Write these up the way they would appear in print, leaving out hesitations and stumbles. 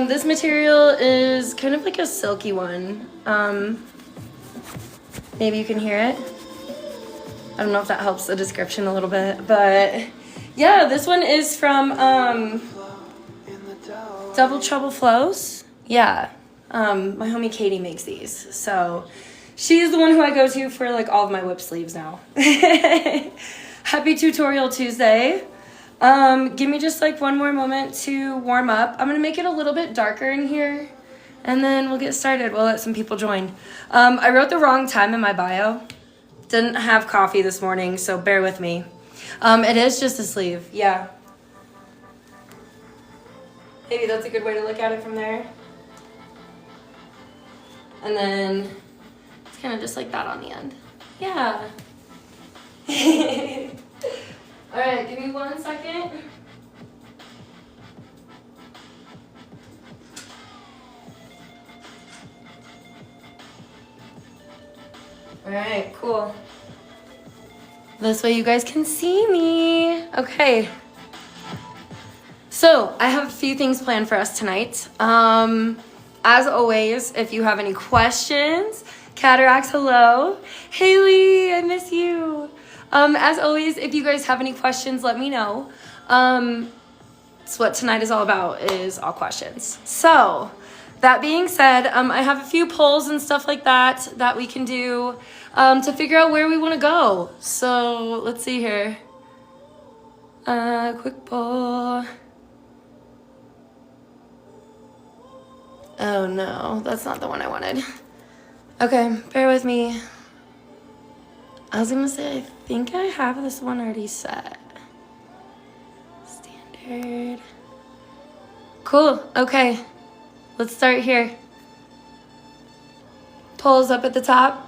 This material is kind of like a silky one. Maybe you can hear it. I don't know if that helps the description a little bit, but yeah, this one is from Double Trouble Flows. Yeah, my homie Katie makes these, so she's the one who I go to for like all of my whip sleeves now. Happy Tutorial Tuesday. Give me just like one more moment to warm up. I'm gonna make it a little bit darker in here, and then we'll get started. We'll let some people join. I wrote the wrong time in my bio. Didn't have coffee this morning, so bear with me. It is just a sleeve, yeah. Maybe that's a good way to look at it from there. And then it's kind of just like that on the end. Yeah. All right, give me 1 second. All right, cool. This way you guys can see me. Okay. So I have a few things planned for us tonight. As always, if you have any questions, Cataracts, hello. Haley, I miss you. As always, if you guys have any questions, let me know. That's what tonight is all about, is all questions. So that being said, I have a few polls and stuff like that we can do to figure out where we want to go. So let's see here. Quick poll. Oh no, that's not the one I wanted. Okay, bear with me. I was gonna say, I think I have this one already set. Standard. Cool, okay. Let's start here. Polls up at the top.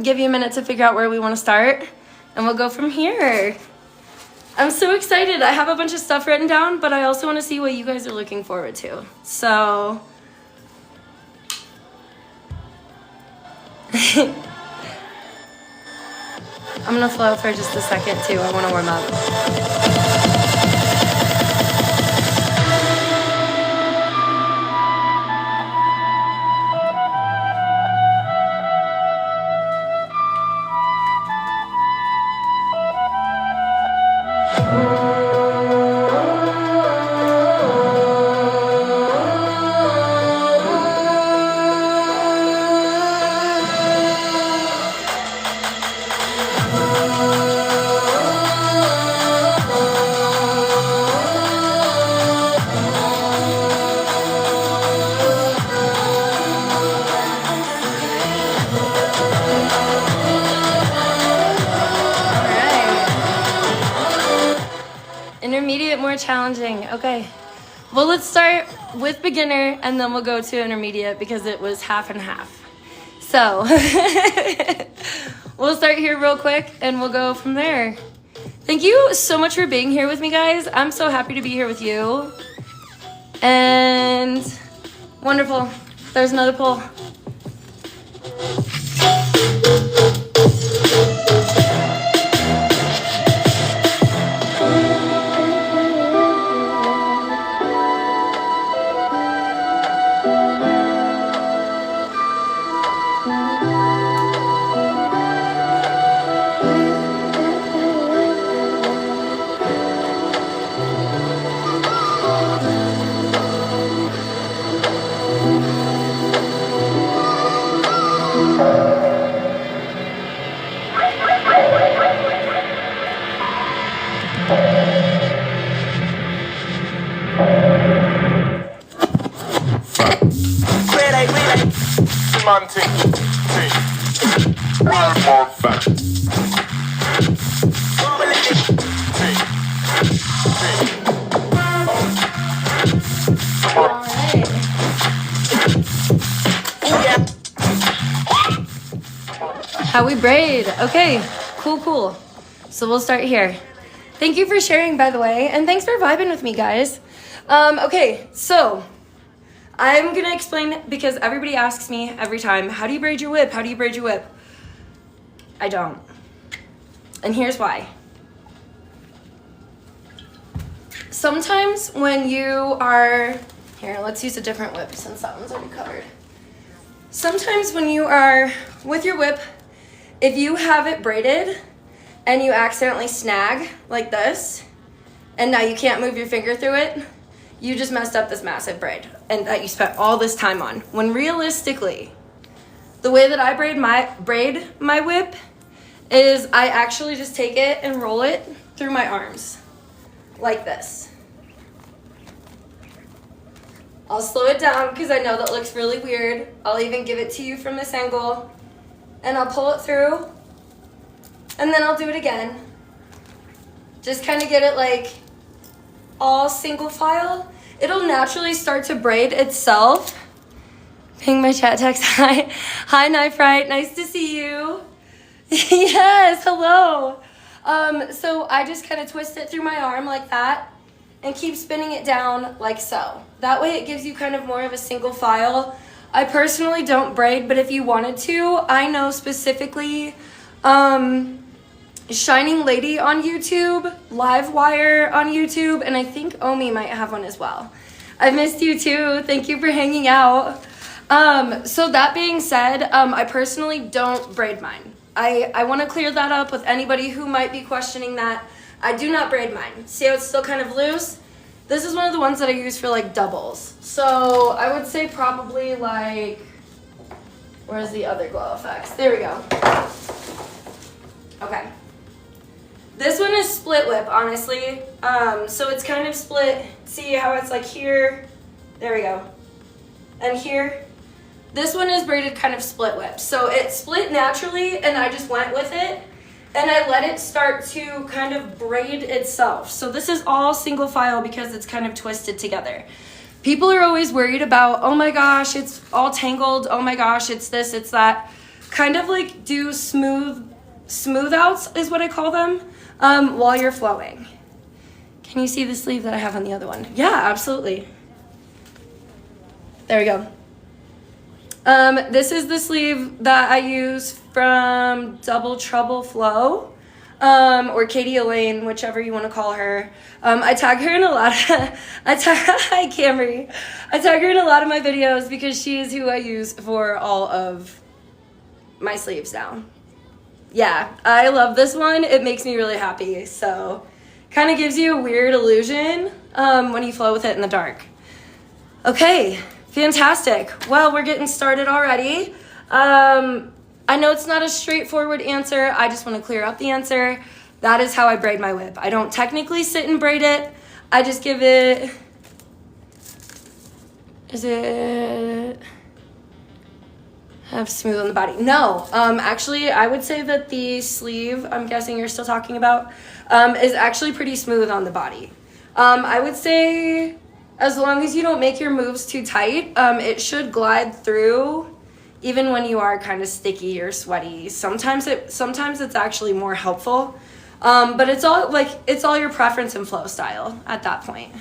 Give you a minute to figure out where we want to start, and we'll go from here. I'm so excited. I have a bunch of stuff written down, but I also want to see what you guys are looking forward to. So I'm gonna flow for just a second too. I want to warm up. Intermediate, more challenging. Okay. Well, let's start with beginner and then we'll go to intermediate because it was half and half. So we'll start here real quick and we'll go from there. Thank you so much for being here with me, guys. I'm so happy to be here with you. And wonderful. There's another poll. How we braid. Okay, cool. So we'll start here. Thank you for sharing, by the way, and thanks for vibing with me, guys. Okay, so I'm gonna explain because everybody asks me every time, how do you braid your whip? How do you braid your whip? I don't. And here's why. sometimes when you are, here, let's use a different whip since that one's already covered. Sometimes when you are with your whip, if you have it braided and you accidentally snag like this, and now you can't move your finger through it, you just messed up this massive braid and that you spent all this time on. When realistically, the way that I braid my whip is I actually just take it and roll it through my arms like this. I'll slow it down because I know that looks really weird. I'll even give it to you from this angle, and I'll pull it through, and then I'll do it again. Just kind of get it like all single file. It'll naturally start to braid itself. Ping my chat text. Hi Knife Right, nice to see you. Yes, hello. So I just kind of twist it through my arm like that and keep spinning it down like so. That way it gives you kind of more of a single file. I personally don't braid, but if you wanted to, I know specifically Shining Lady on YouTube, Livewire on YouTube, and I think Omi might have one as well. I missed you too. Thank you for hanging out. So that being said, I personally don't braid mine. I want to clear that up with anybody who might be questioning that. I do not braid mine. See how it's still kind of loose? This is one of the ones that I use for like doubles. So I would say probably like, where's the other glow effects? There we go. Okay. This one is split whip, honestly. So it's kind of split. See how it's like here? There we go. And here. This one is braided kind of split whip. So it split naturally and I just went with it and I let it start to kind of braid itself. So this is all single file because it's kind of twisted together. People are always worried about, oh my gosh, it's all tangled. Oh my gosh, it's this, it's that. Kind of like do smooth outs is what I call them while you're flowing. Can you see the sleeve that I have on the other one? Yeah, absolutely. There we go. This is the sleeve that I use from Double Trouble Flow, or Katie Elaine, whichever you want to call her. I tag her in a lot of, hi Camry. I tag her in a lot of my videos because she is who I use for all of my sleeves now. Yeah, I love this one. It makes me really happy. So kind of gives you a weird illusion when you flow with it in the dark. Okay. Fantastic. Well, we're getting started already. I know it's not a straightforward answer. I just want to clear up the answer. That is how I braid my whip. I don't technically sit and braid it. I just give it, is it have smooth on the body? No, actually I would say that the sleeve, I'm guessing you're still talking about, is actually pretty smooth on the body. I would say as long as you don't make your moves too tight, it should glide through even when you are kind of sticky or sweaty. Sometimes it's actually more helpful. But it's all your preference and flow style at that point.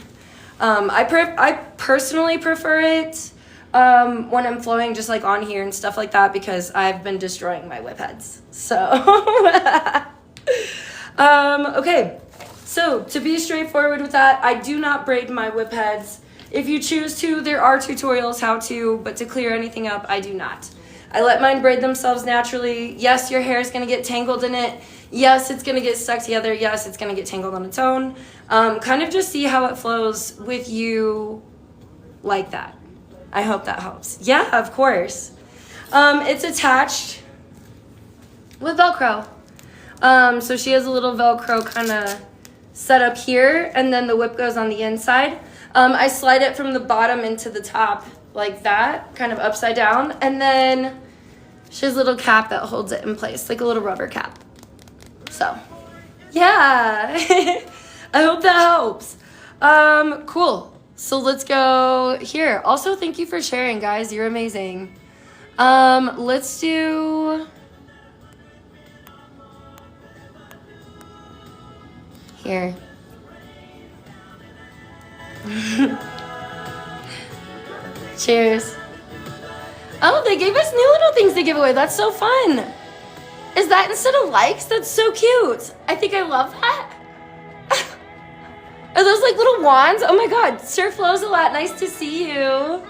I personally prefer it when I'm flowing just like on here and stuff like that because I've been destroying my whip heads. So okay. So to be straightforward with that, I do not braid my whip heads. If you choose to, there are tutorials how to, but to clear anything up, I do not. I let mine braid themselves naturally. Yes, your hair is going to get tangled in it. Yes, it's going to get stuck together. Yes, it's going to get tangled on its own. Kind of just see how it flows with you like that. I hope that helps. Yeah, of course. It's attached with Velcro. So she has a little Velcro kind of set up here, and then the whip goes on the inside. I slide it from the bottom into the top like that, kind of upside down, and then she has a little cap that holds it in place, like a little rubber cap. So, yeah. I hope that helps. Cool. So let's go here. Also, thank you for sharing, guys. You're amazing. Let's do here. Cheers. Oh, they gave us new little things to give away. That's so fun. Is that instead of likes? That's so cute. I think I love that. Are those like little wands? Oh my God, Sir Flo's a lot. Nice to see you.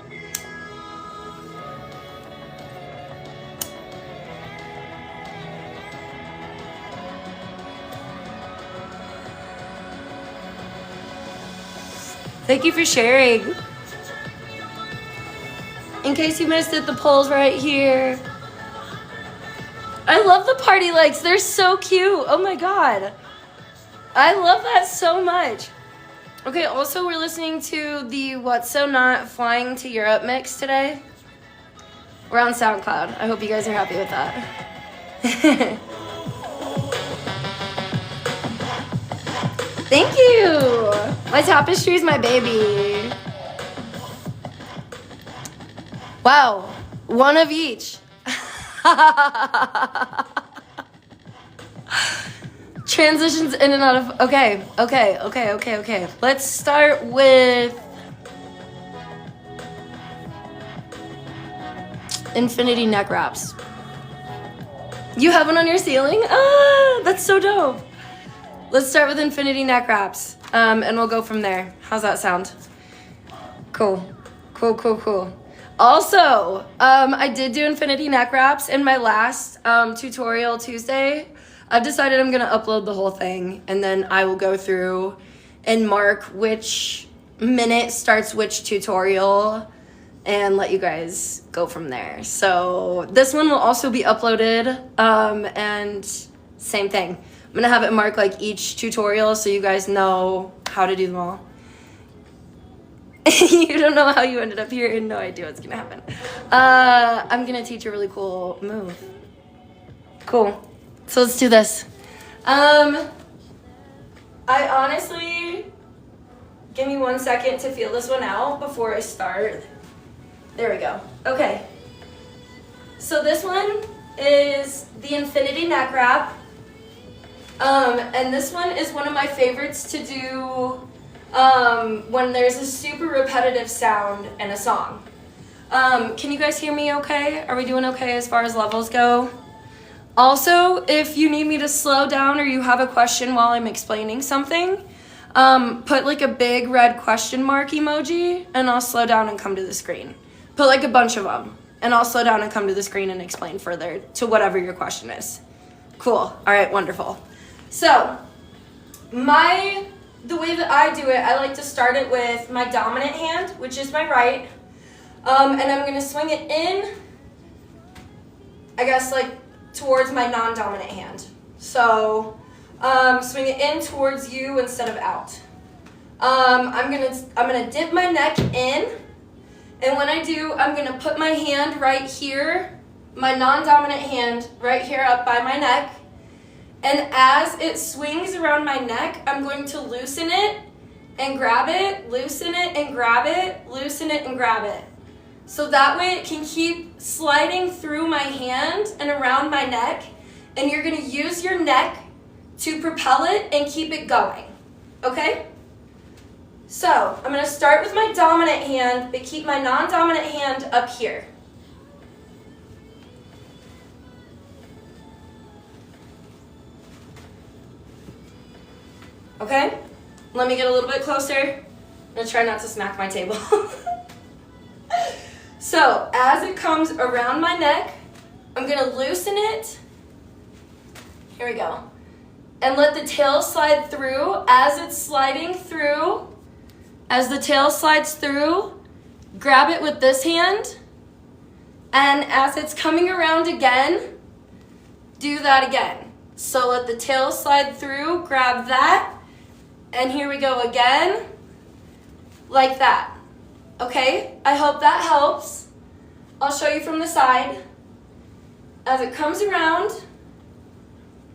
Thank you for sharing. In case you missed it, the poll's right here. I love the party lights. They're so cute. Oh my God. I love that so much. Okay, also we're listening to the What's So Not Flying to Europe mix today. We're on SoundCloud. I hope you guys are happy with that. Thank you. My tapestry is my baby. Wow, one of each. Transitions in and out of, okay. Let's start with infinity neck wraps. You have one on your ceiling? Ah, that's so dope. Let's start with infinity neck wraps, and we'll go from there. How's that sound? Cool. Also, I did do infinity neck wraps in my last tutorial Tuesday. I've decided I'm gonna upload the whole thing, and then I will go through and mark which minute starts which tutorial and let you guys go from there. So this one will also be uploaded, and same thing. I'm gonna have it mark like each tutorial so you guys know how to do them all. You don't know how you ended up here and no idea what's gonna happen. I'm gonna teach a really cool move. Cool. So let's do this. I honestly, give me 1 second to feel this one out before I start. There we go. Okay. So this one is the infinity neck wrap. And this one is one of my favorites to do when there's a super repetitive sound in a song. Can you guys hear me okay? Are we doing okay as far as levels go? Also, if you need me to slow down or you have a question while I'm explaining something, put like a big red question mark emoji and I'll slow down and come to the screen. Put like a bunch of them and I'll slow down and come to the screen and explain further to whatever your question is. Cool. All right, wonderful. So, the way that I do it, I like to start it with my dominant hand, which is my right, and I'm going to swing it in, I guess, like, towards my non-dominant hand. So, swing it in towards you instead of out. I'm gonna dip my neck in, and when I do, I'm going to put my hand right here, my non-dominant hand right here up by my neck. And as it swings around my neck, I'm going to loosen it and grab it, loosen it and grab it, loosen it and grab it. So that way it can keep sliding through my hand and around my neck, and you're gonna use your neck to propel it and keep it going, okay? So I'm gonna start with my dominant hand, but keep my non-dominant hand up here. Okay, let me get a little bit closer. I'm gonna try not to smack my table. So, as it comes around my neck, I'm gonna loosen it. Here we go. And let the tail slide through. As it's sliding through, as the tail slides through, grab it with this hand. And as it's coming around again, do that again. So let the tail slide through, grab that. And here we go again, like that. Okay, I hope that helps. I'll show you from the side. As it comes around,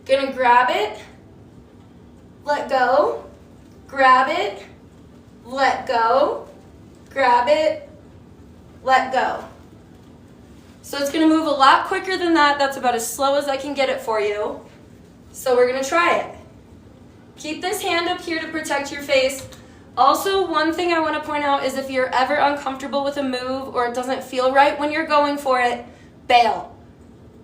gonna grab it, let go, grab it, let go, grab it, let go. So it's gonna move a lot quicker than that. That's about as slow as I can get it for you. So we're gonna try it. Keep this hand up here to protect your face. Also, one thing I want to point out is if you're ever uncomfortable with a move or it doesn't feel right when you're going for it, bail.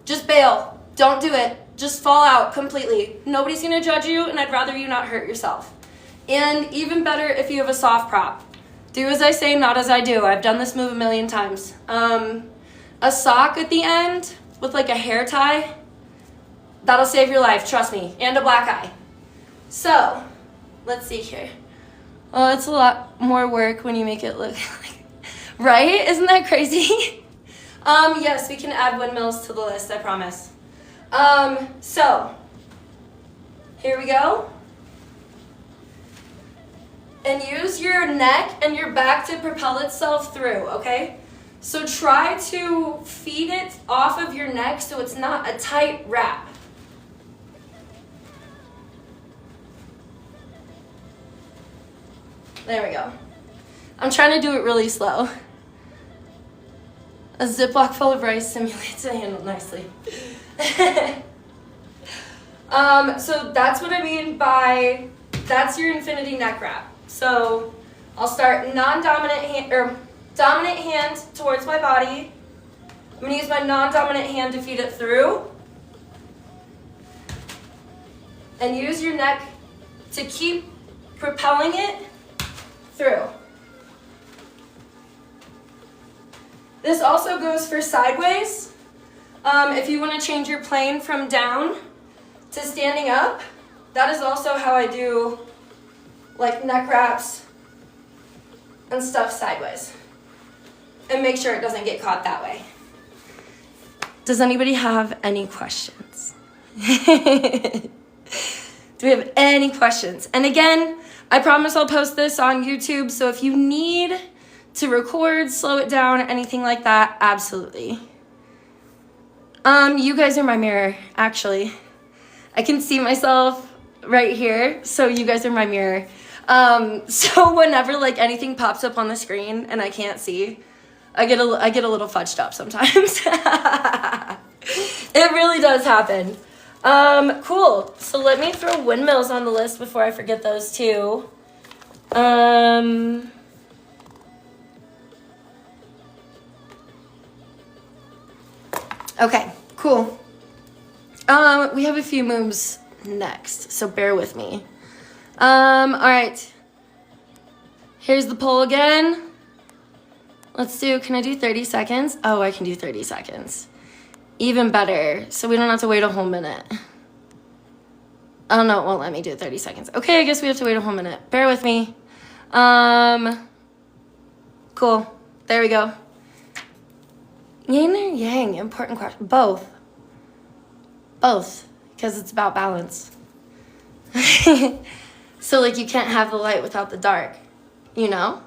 Just bail. Don't do it. Just fall out completely. Nobody's going to judge you, and I'd rather you not hurt yourself. And even better if you have a soft prop. Do as I say, not as I do. I've done this move a million times. A sock at the end with like a hair tie, that'll save your life, trust me, and a black eye. So, let's see here. Well, it's a lot more work when you make it look like, right? Isn't that crazy? Yes, we can add windmills to the list, I promise. So, here we go. And use your neck and your back to propel itself through, okay? So try to feed it off of your neck so it's not a tight wrap. There we go. I'm trying to do it really slow. A Ziploc full of rice simulates a handle nicely. So that's what I mean by, that's your infinity neck wrap. So I'll start non-dominant hand, or dominant hand towards my body. I'm going to use my non-dominant hand to feed it through. And use your neck to keep propelling it through. This also goes for sideways. If you want to change your plane from down to standing up, that is also how I do like neck wraps and stuff sideways. And make sure it doesn't get caught that way. Does anybody have any questions? Do we have any questions? And again, I promise I'll post this on YouTube, so if you need to record, slow it down, anything like that, absolutely. You guys are my mirror, actually. I can see myself right here, so you guys are my mirror. So whenever like anything pops up on the screen and I can't see, I get a little fudged up sometimes. It really does happen. Cool. So let me throw windmills on the list before I forget those too. Okay, cool. We have a few moves next, so bear with me. All right. Here's the poll again. Can I do 30 seconds? Oh, I can do 30 seconds. Even better, so we don't have to wait a whole minute. Oh no, it won't let me do 30 seconds. Okay, I guess we have to wait a whole minute. Bear with me. Cool, there we go. Yin or yang, important question. Both, because it's about balance. So like you can't have the light without the dark, you know?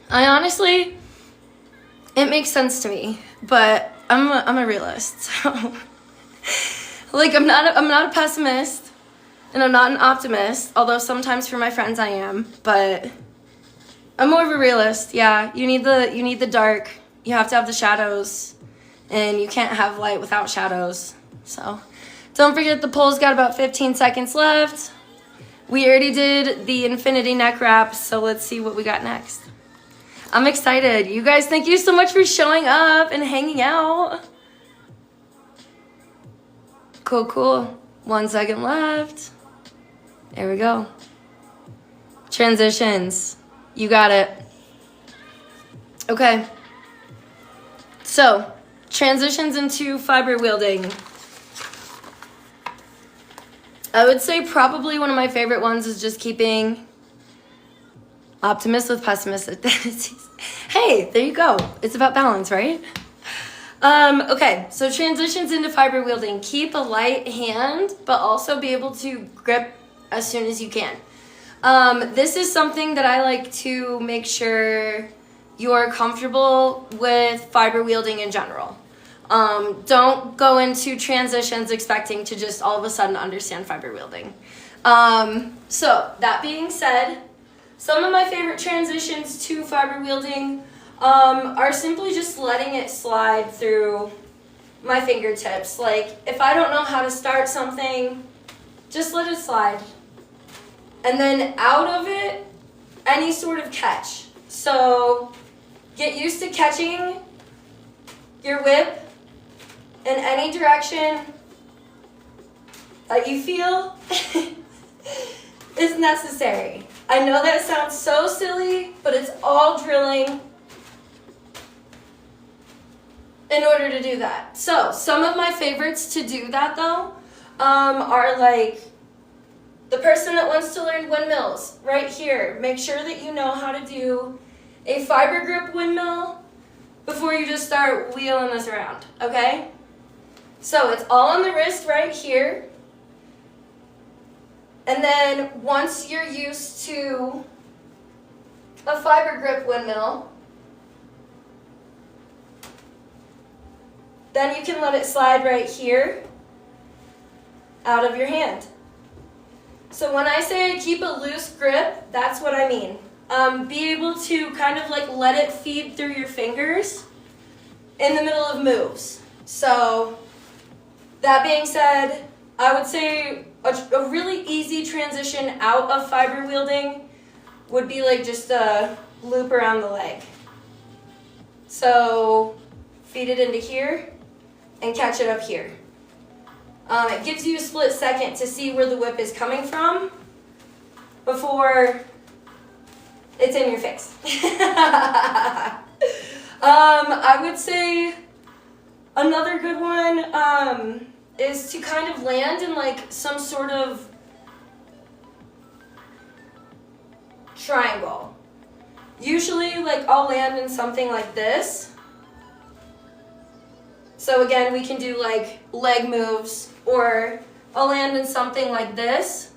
I honestly, it makes sense to me, but I'm a realist, so like I'm not a pessimist and I'm not an optimist, although sometimes for my friends I am, but I'm more of a realist. Yeah, you need the dark, you have to have the shadows, and you can't have light without shadows. So don't forget the poll's got about 15 seconds left. We already did the infinity neck wrap, so let's see what we got next. I'm excited. You guys, thank you so much for showing up and hanging out. Cool. 1 second left. There we go. Transitions. You got it. Okay. So, transitions into fiber wielding. I would say probably one of my favorite ones is just keeping optimist with pessimistic tendencies. Hey, there you go. It's about balance, right? Okay, so transitions into fiber wielding. Keep a light hand, but also be able to grip as soon as you can. This is something that I like to make sure you're comfortable with fiber wielding in general. Don't go into transitions expecting to just all of a sudden understand fiber wielding. So that being said, some of my favorite transitions to fiber wielding are simply just letting it slide through my fingertips. Like if I don't know how to start something, just let it slide. And then out of it, any sort of catch. So get used to catching your whip in any direction that you feel is necessary. I know that sounds so silly, but it's all drilling in order to do that. So some of my favorites to do that though are like the person that wants to learn windmills right here. Make sure that you know how to do a fiber grip windmill before you just start wheeling this around, okay? So it's all on the wrist right here. And then once you're used to a fiber grip windmill, then you can let it slide right here out of your hand. So when I say keep a loose grip, that's what I mean. Be able to kind of like let it feed through your fingers in the middle of moves. So that being said, I would say a really easy transition out of fiber wielding would be like just a loop around the leg. So feed it into here and catch it up here. It gives you a split second to see where the whip is coming from before it's in your face. I would say another good one is to kind of land in like some sort of triangle. Usually like I'll land in something like this. So again, we can do like leg moves, or I'll land in something like this.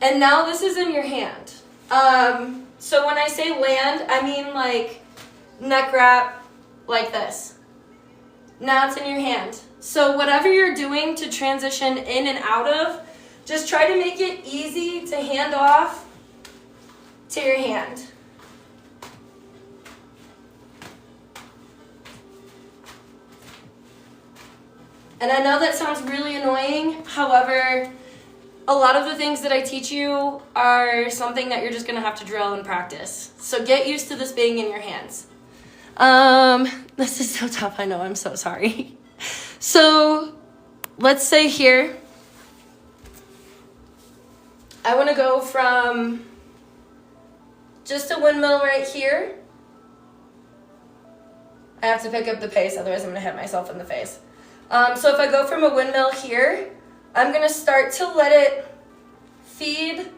And now this is in your hand. So when I say land, I mean like neck wrap like this. Now it's in your hand. So whatever you're doing to transition in and out of, just try to make it easy to hand off to your hand. And I know that sounds really annoying. However, a lot of the things that I teach you are something that you're just gonna have to drill and practice. So get used to this being in your hands. This is so tough, I know, I'm so sorry. So let's say here, I wanna go from just a windmill right here. I have to pick up the pace, otherwise I'm gonna hit myself in the face. So if I go from a windmill here, I'm gonna start to let it feed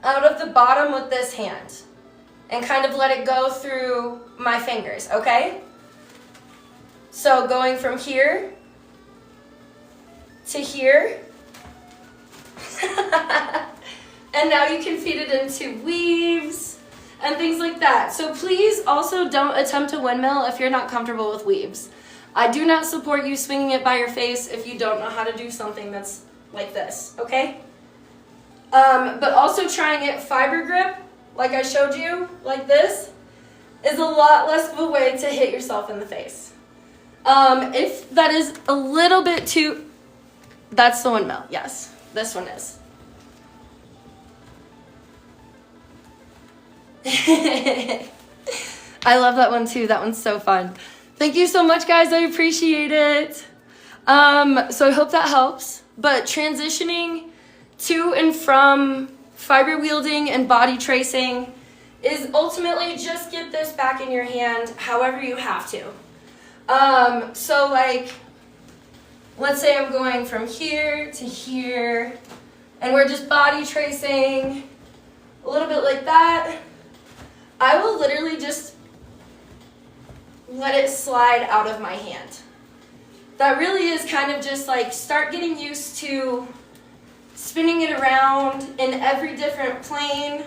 out of the bottom with this hand and kind of let it go through my fingers, okay? So going from here to here, and now you can feed it into weaves and things like that. So please also don't attempt a windmill if you're not comfortable with weaves. I do not support you swinging it by your face if you don't know how to do something that's like this, okay? But also trying it fiber grip, like I showed you, like this, is a lot less of a way to hit yourself in the face. If that is a little bit too, that's the windmill, yes, this one is. I love that one too, that one's so fun. Thank you so much, guys. I appreciate it. So I hope that helps. But transitioning to and from fiber wielding and body tracing is ultimately just get this back in your hand however you have to. So like, let's say I'm going from here to here, and we're just body tracing a little bit like that. I will literally just let it slide out of my hand. That really is kind of just like start getting used to spinning it around in every different plane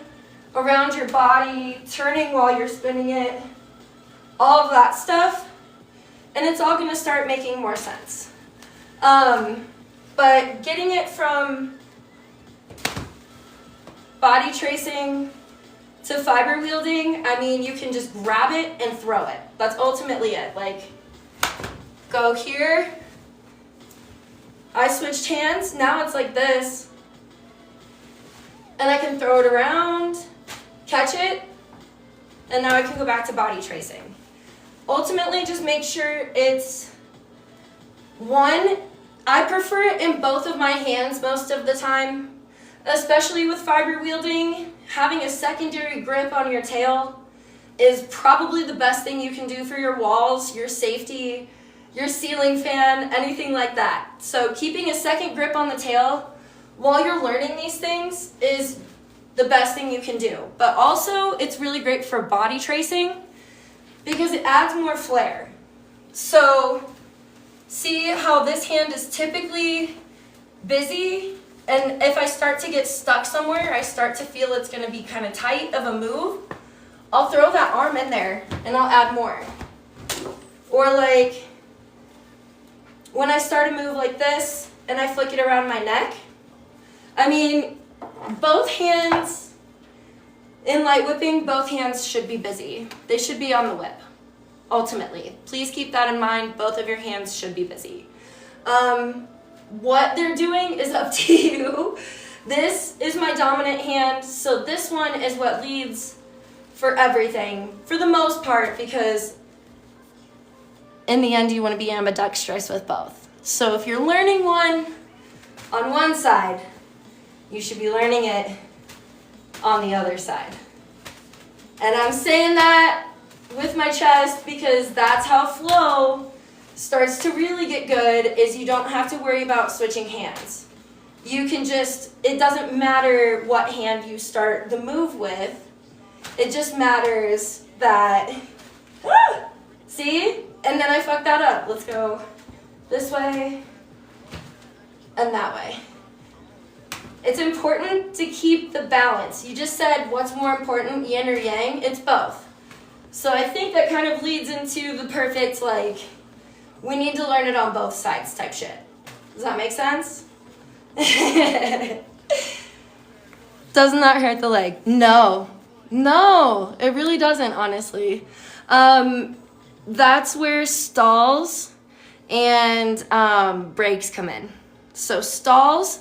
around your body, turning while you're spinning it, all of that stuff, and it's all gonna start making more sense. But getting it from body tracing to fiber wielding, I mean, you can just grab it and throw it. That's ultimately it. Like, go here. I switched hands. Now it's like this. And I can throw it around, catch it, and now I can go back to body tracing. Ultimately, just make sure it's, one, I prefer it in both of my hands most of the time, especially with fiber wielding. Having a secondary grip on your tail is probably the best thing you can do for your walls, your safety, your ceiling fan, anything like that. So keeping a second grip on the tail while you're learning these things is the best thing you can do. But also, it's really great for body tracing because it adds more flair. So see how this hand is typically busy, and if I start to get stuck somewhere, I start to feel it's going to be kind of tight of a move, I'll throw that arm in there and I'll add more. Or like when I start a move like this and I flick it around my neck, I mean, both hands in light whipping, both hands should be busy. They should be on the whip, ultimately. Please keep that in mind. Both of your hands should be busy. What they're doing is up to you. This is my dominant hand, so this one is what leads for everything, for the most part, because in the end you want to be ambidextrous with both. So if you're learning one on one side, you should be learning it on the other side. And I'm saying that with my chest because that's how flow starts to really get good, is you don't have to worry about switching hands. You can just, it doesn't matter what hand you start the move with, it just matters that, see? And then I fucked that up. Let's go this way and that way. It's important to keep the balance. You just said what's more important, yin or yang? It's both. So I think that kind of leads into the perfect, like, we need to learn it on both sides type shit. Does that make sense? Doesn't that hurt the leg? No, it really doesn't, honestly. That's where stalls and breaks come in. So stalls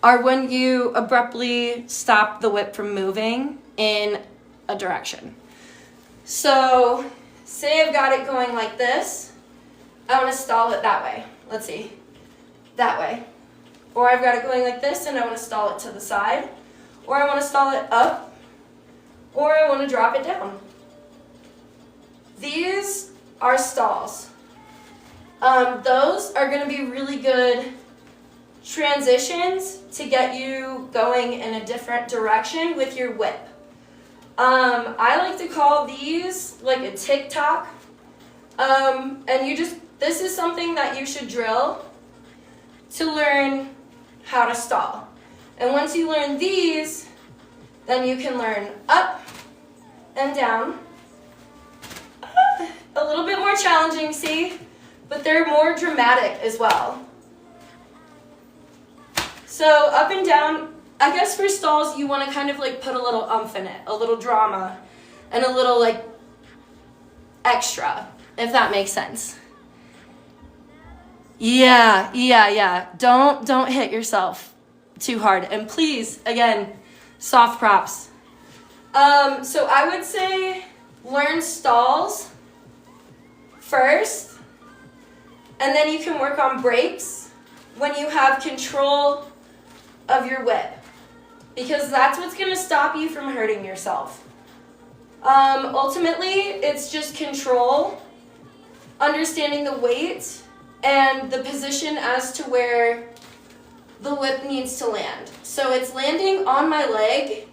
are when you abruptly stop the whip from moving in a direction. So say I've got it going like this. I want to stall it that way. Let's see. That way. Or I've got it going like this and I want to stall it to the side. Or I want to stall it up. Or I want to drop it down. These are stalls. Those are going to be really good transitions to get you going in a different direction with your whip. I like to call these like a tick-tock. And this is something that you should drill to learn how to stall. And once you learn these, then you can learn up and down. A little bit more challenging, see? But they're more dramatic as well. So up and down, I guess for stalls, you want to kind of like put a little umph in it, a little drama, and a little like extra, if that makes sense. Yeah. Don't hit yourself too hard. And please, again, soft props. So I would say learn stalls first, and then you can work on breaks when you have control of your whip, because that's what's going to stop you from hurting yourself. Ultimately, it's just control, understanding the weight and the position as to where the whip needs to land. So it's landing on my leg,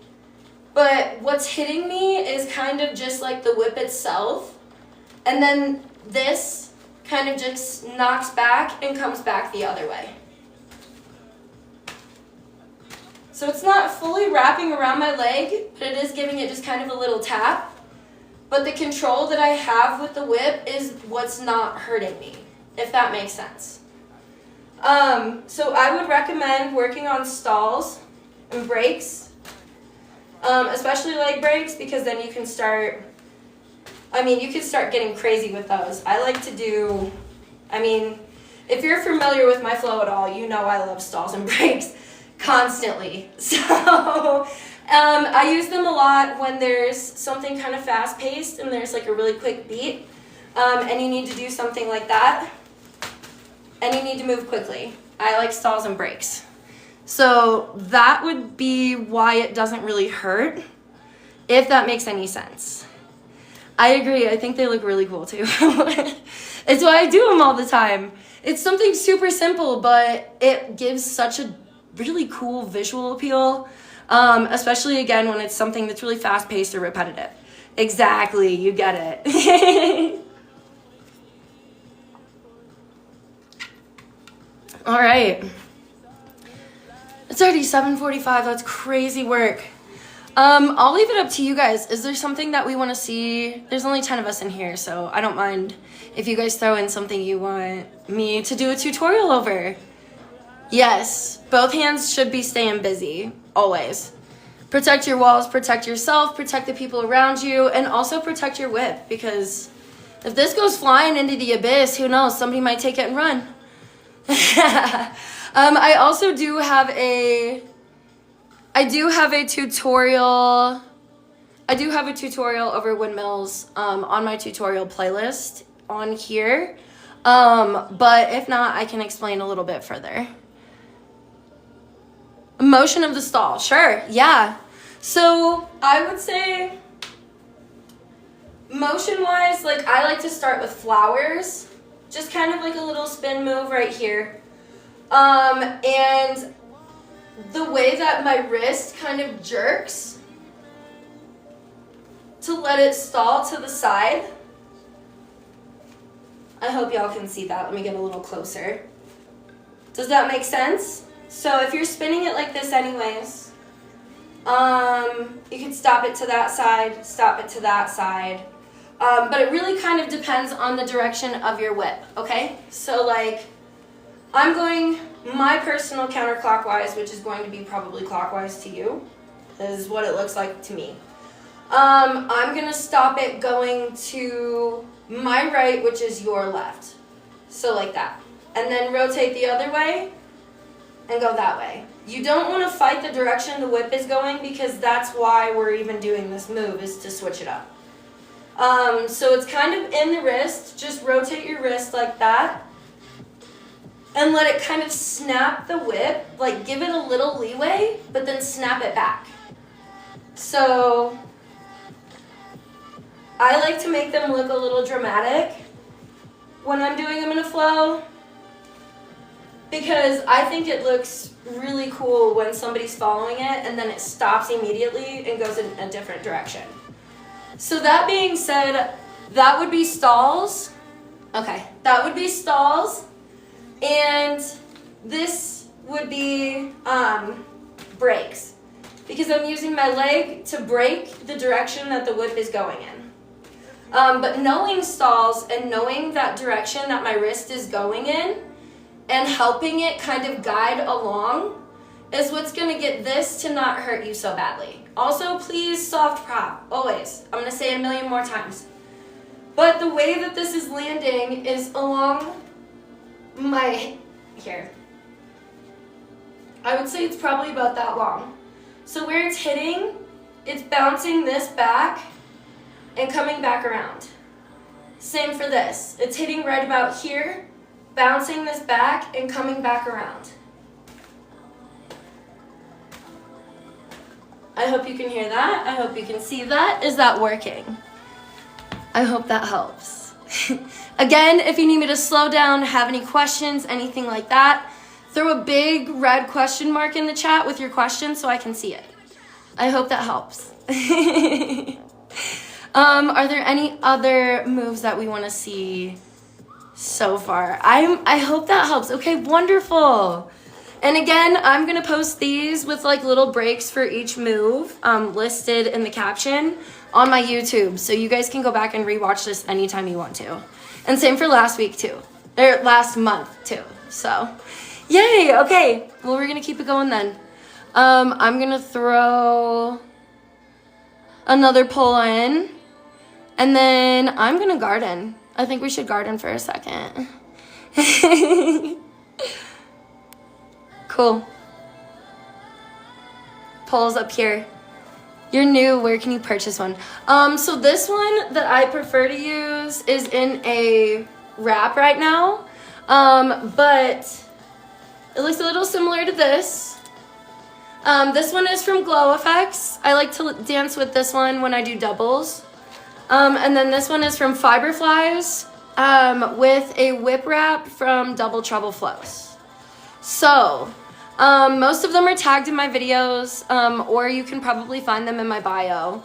but what's hitting me is kind of just like the whip itself, and then this kind of just knocks back and comes back the other way. So it's not fully wrapping around my leg, but it is giving it just kind of a little tap. But the control that I have with the whip is what's not hurting me, if that makes sense. So I would recommend working on stalls and breaks, especially leg breaks, because then you can start, you can start getting crazy with those. I like to do, if you're familiar with my flow at all, you know I love stalls and breaks constantly. So I use them a lot when there's something kind of fast-paced and there's like a really quick beat, and you need to do something like that, and you need to move quickly. I like stalls and breaks. So that would be why it doesn't really hurt, if that makes any sense. I agree. I think they look really cool too. It's why I do them all the time. It's something super simple, but it gives such a really cool visual appeal, especially again when it's something that's really fast-paced or repetitive. Exactly, you get it. All right. It's already 7:45. That's crazy work. I'll leave it up to you guys. Is there something that we want to see? There's only 10 of us in here, so I don't mind if you guys throw in something you want me to do a tutorial over. Yes, both hands should be staying busy, always. Protect your walls, protect yourself, protect the people around you, and also protect your whip, because if this goes flying into the abyss, who knows, somebody might take it and run. I also do have a tutorial. I do have a tutorial over windmills on my tutorial playlist on here. But if not, I can explain a little bit further. Motion of the stall, sure, yeah. So I would say motion-wise, like I like to start with flowers, just kind of like a little spin move right here. And the way that my wrist kind of jerks to let it stall to the side. I hope y'all can see that. Let me get a little closer. Does that make sense? So if you're spinning it like this anyways, you can stop it to that side, stop it to that side. But it really kind of depends on the direction of your whip, okay? So like, I'm going my personal counterclockwise, which is going to be probably clockwise to you, is what it looks like to me. I'm gonna stop it going to my right, which is your left. So like that. And then rotate the other way and go that way. You don't want to fight the direction the whip is going, because that's why we're even doing this move, is to switch it up. So it's kind of in the wrist. Just rotate your wrist like that and let it kind of snap the whip, like give it a little leeway, but then snap it back. So I like to make them look a little dramatic when I'm doing them in a flow, because I think it looks really cool when somebody's following it and then it stops immediately and goes in a different direction. So that being said, that would be stalls. Okay, that would be stalls. And this would be breaks, because I'm using my leg to break the direction that the whip is going in. But knowing stalls and knowing that direction that my wrist is going in and helping it kind of guide along is what's going to get this to not hurt you so badly. Also, please soft prop, always. I'm going to say it a million more times. But the way that this is landing is along my, here. I would say it's probably about that long. So where it's hitting, it's bouncing this back and coming back around. Same for this. It's hitting right about here, bouncing this back and coming back around. I hope you can hear that. I hope you can see that. Is that working? I hope that helps. Again, if you need me to slow down, have any questions, anything like that, throw a big red question mark in the chat with your question so I can see it. I hope that helps. Are there any other moves that we want to see so far? I hope that helps. Okay, wonderful. And again, I'm going to post these with like little breaks for each move listed in the caption on my YouTube. So you guys can go back and rewatch this anytime you want to. And same for last week too. Or last month too. So, yay. Okay. Well, we're going to keep it going then. I'm going to throw another pull in. And then I'm going to garden. I think we should garden for a second. Cool. Pulls up here. You're new, where can you purchase one? So this one that I prefer to use is in a wrap right now. But It looks a little similar to this. This one is from Glow Effects. I like to dance with this one when I do doubles. And then this one is from Fiberflies with a whip wrap from Double Trouble Flows. So, most of them are tagged in my videos, or you can probably find them in my bio.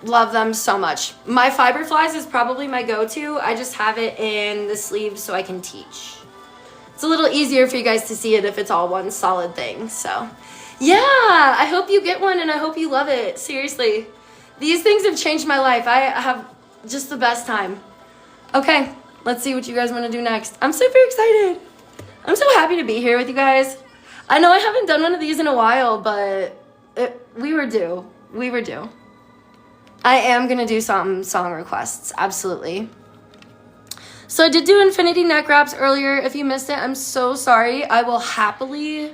Love them so much. My Fiberflies is probably my go-to. I just have it in the sleeves so I can teach. It's a little easier for you guys to see it if it's all one solid thing. So, yeah, I hope you get one and I hope you love it. Seriously. These things have changed my life. I have just the best time. Okay, let's see what you guys want to do next. I'm super excited. I'm so happy to be here with you guys. I know I haven't done one of these in a while, but we were due. We were due. I am going to do some song requests, absolutely. So I did do infinity neck wraps earlier. If you missed it, I'm so sorry. I will happily,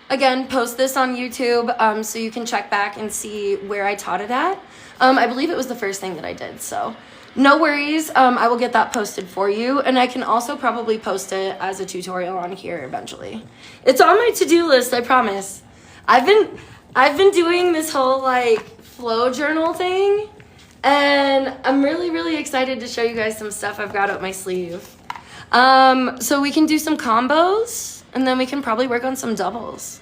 again, post this on YouTube so you can check back and see where I taught it at. I believe it was the first thing that I did, so no worries. I will get that posted for you, and I can also probably post it as a tutorial on here eventually. It's on my to-do list, I promise. I've been doing this whole like flow journal thing, and I'm really excited to show you guys some stuff I've got up my sleeve. So we can do some combos, and then we can probably work on some doubles,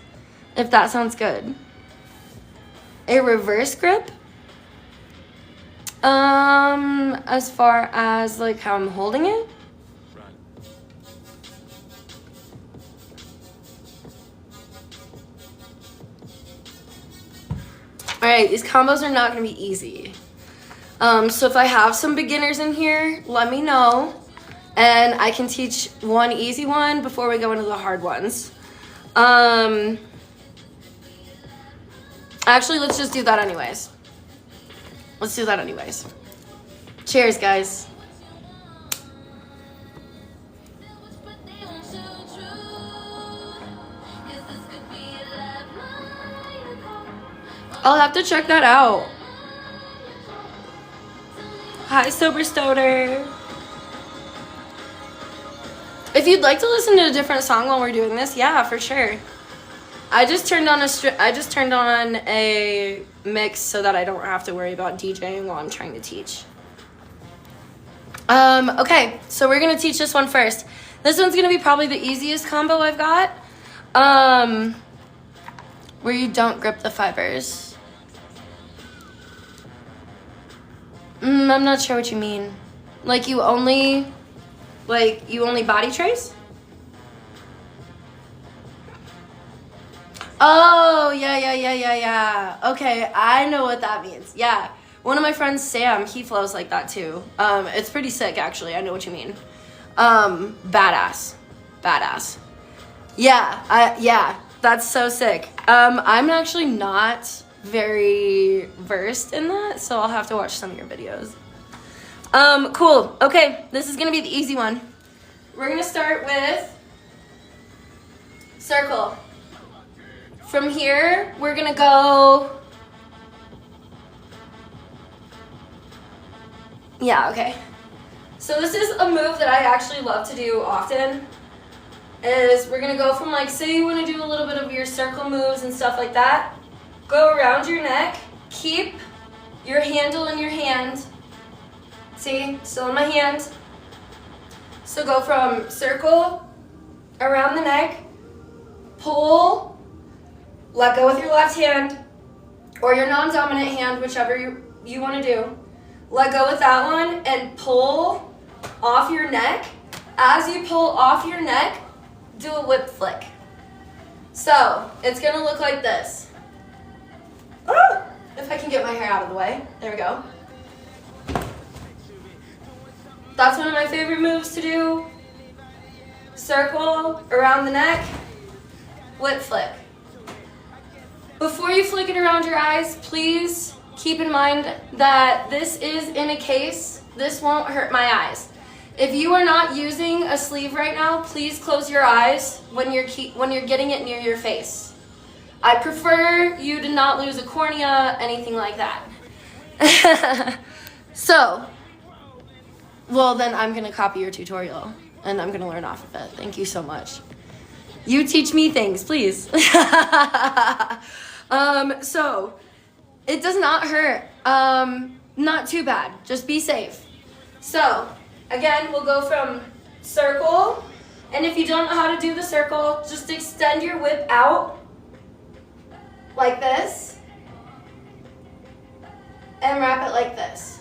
if that sounds good. A reverse grip, as far as like how I'm holding it. Alright, these combos are not going to be easy. So if I have some beginners in here, let me know. And I can teach one easy one before we go into the hard ones. Actually, let's just do that anyways. Let's do that anyways. Cheers, guys. I'll have to check that out. Hi, Sober Stoner. If you'd like to listen to a different song while we're doing this, yeah, for sure. I just turned on a mix so that I don't have to worry about DJing while I'm trying to teach. Okay, so we're gonna teach this one first. This one's gonna be probably the easiest combo I've got. Where you don't grip the fibers. I'm not sure what you mean. Like you only body trace? Oh, yeah. Okay, I know what that means. Yeah, one of my friends, Sam, he flows like that too. It's pretty sick, actually. I know what you mean. Badass. Yeah, that's so sick. I'm actually not very versed in that, so I'll have to watch some of your videos. Cool. Okay, this is gonna be the easy one. We're gonna start with circle. From here, we're gonna go. Yeah, okay. So this is a move that I actually love to do often. Is we're gonna go from like, say you wanna do a little bit of your circle moves and stuff like that. Go around your neck, keep your handle in your hand. See, still in my hand. So go from circle, around the neck, pull, let go with your left hand, or your non-dominant hand, whichever you want to do. Let go with that one and pull off your neck. As you pull off your neck, do a whip flick. So, it's gonna look like this. If I can get my hair out of the way. There we go. That's one of my favorite moves to do. Circle around the neck, whip flick. Before you flick it around your eyes, please keep in mind that this is in a case. This won't hurt my eyes. If you are not using a sleeve right now, please close your eyes when you're getting it near your face. I prefer you to not lose a cornea, anything like that. So, well then I'm gonna copy your tutorial and I'm gonna learn off of it. Thank you so much. You teach me things, please. So it does not hurt. Not too bad. Just be safe. So again, we'll go from circle. And if you don't know how to do the circle, just extend your whip out like this and wrap it like this.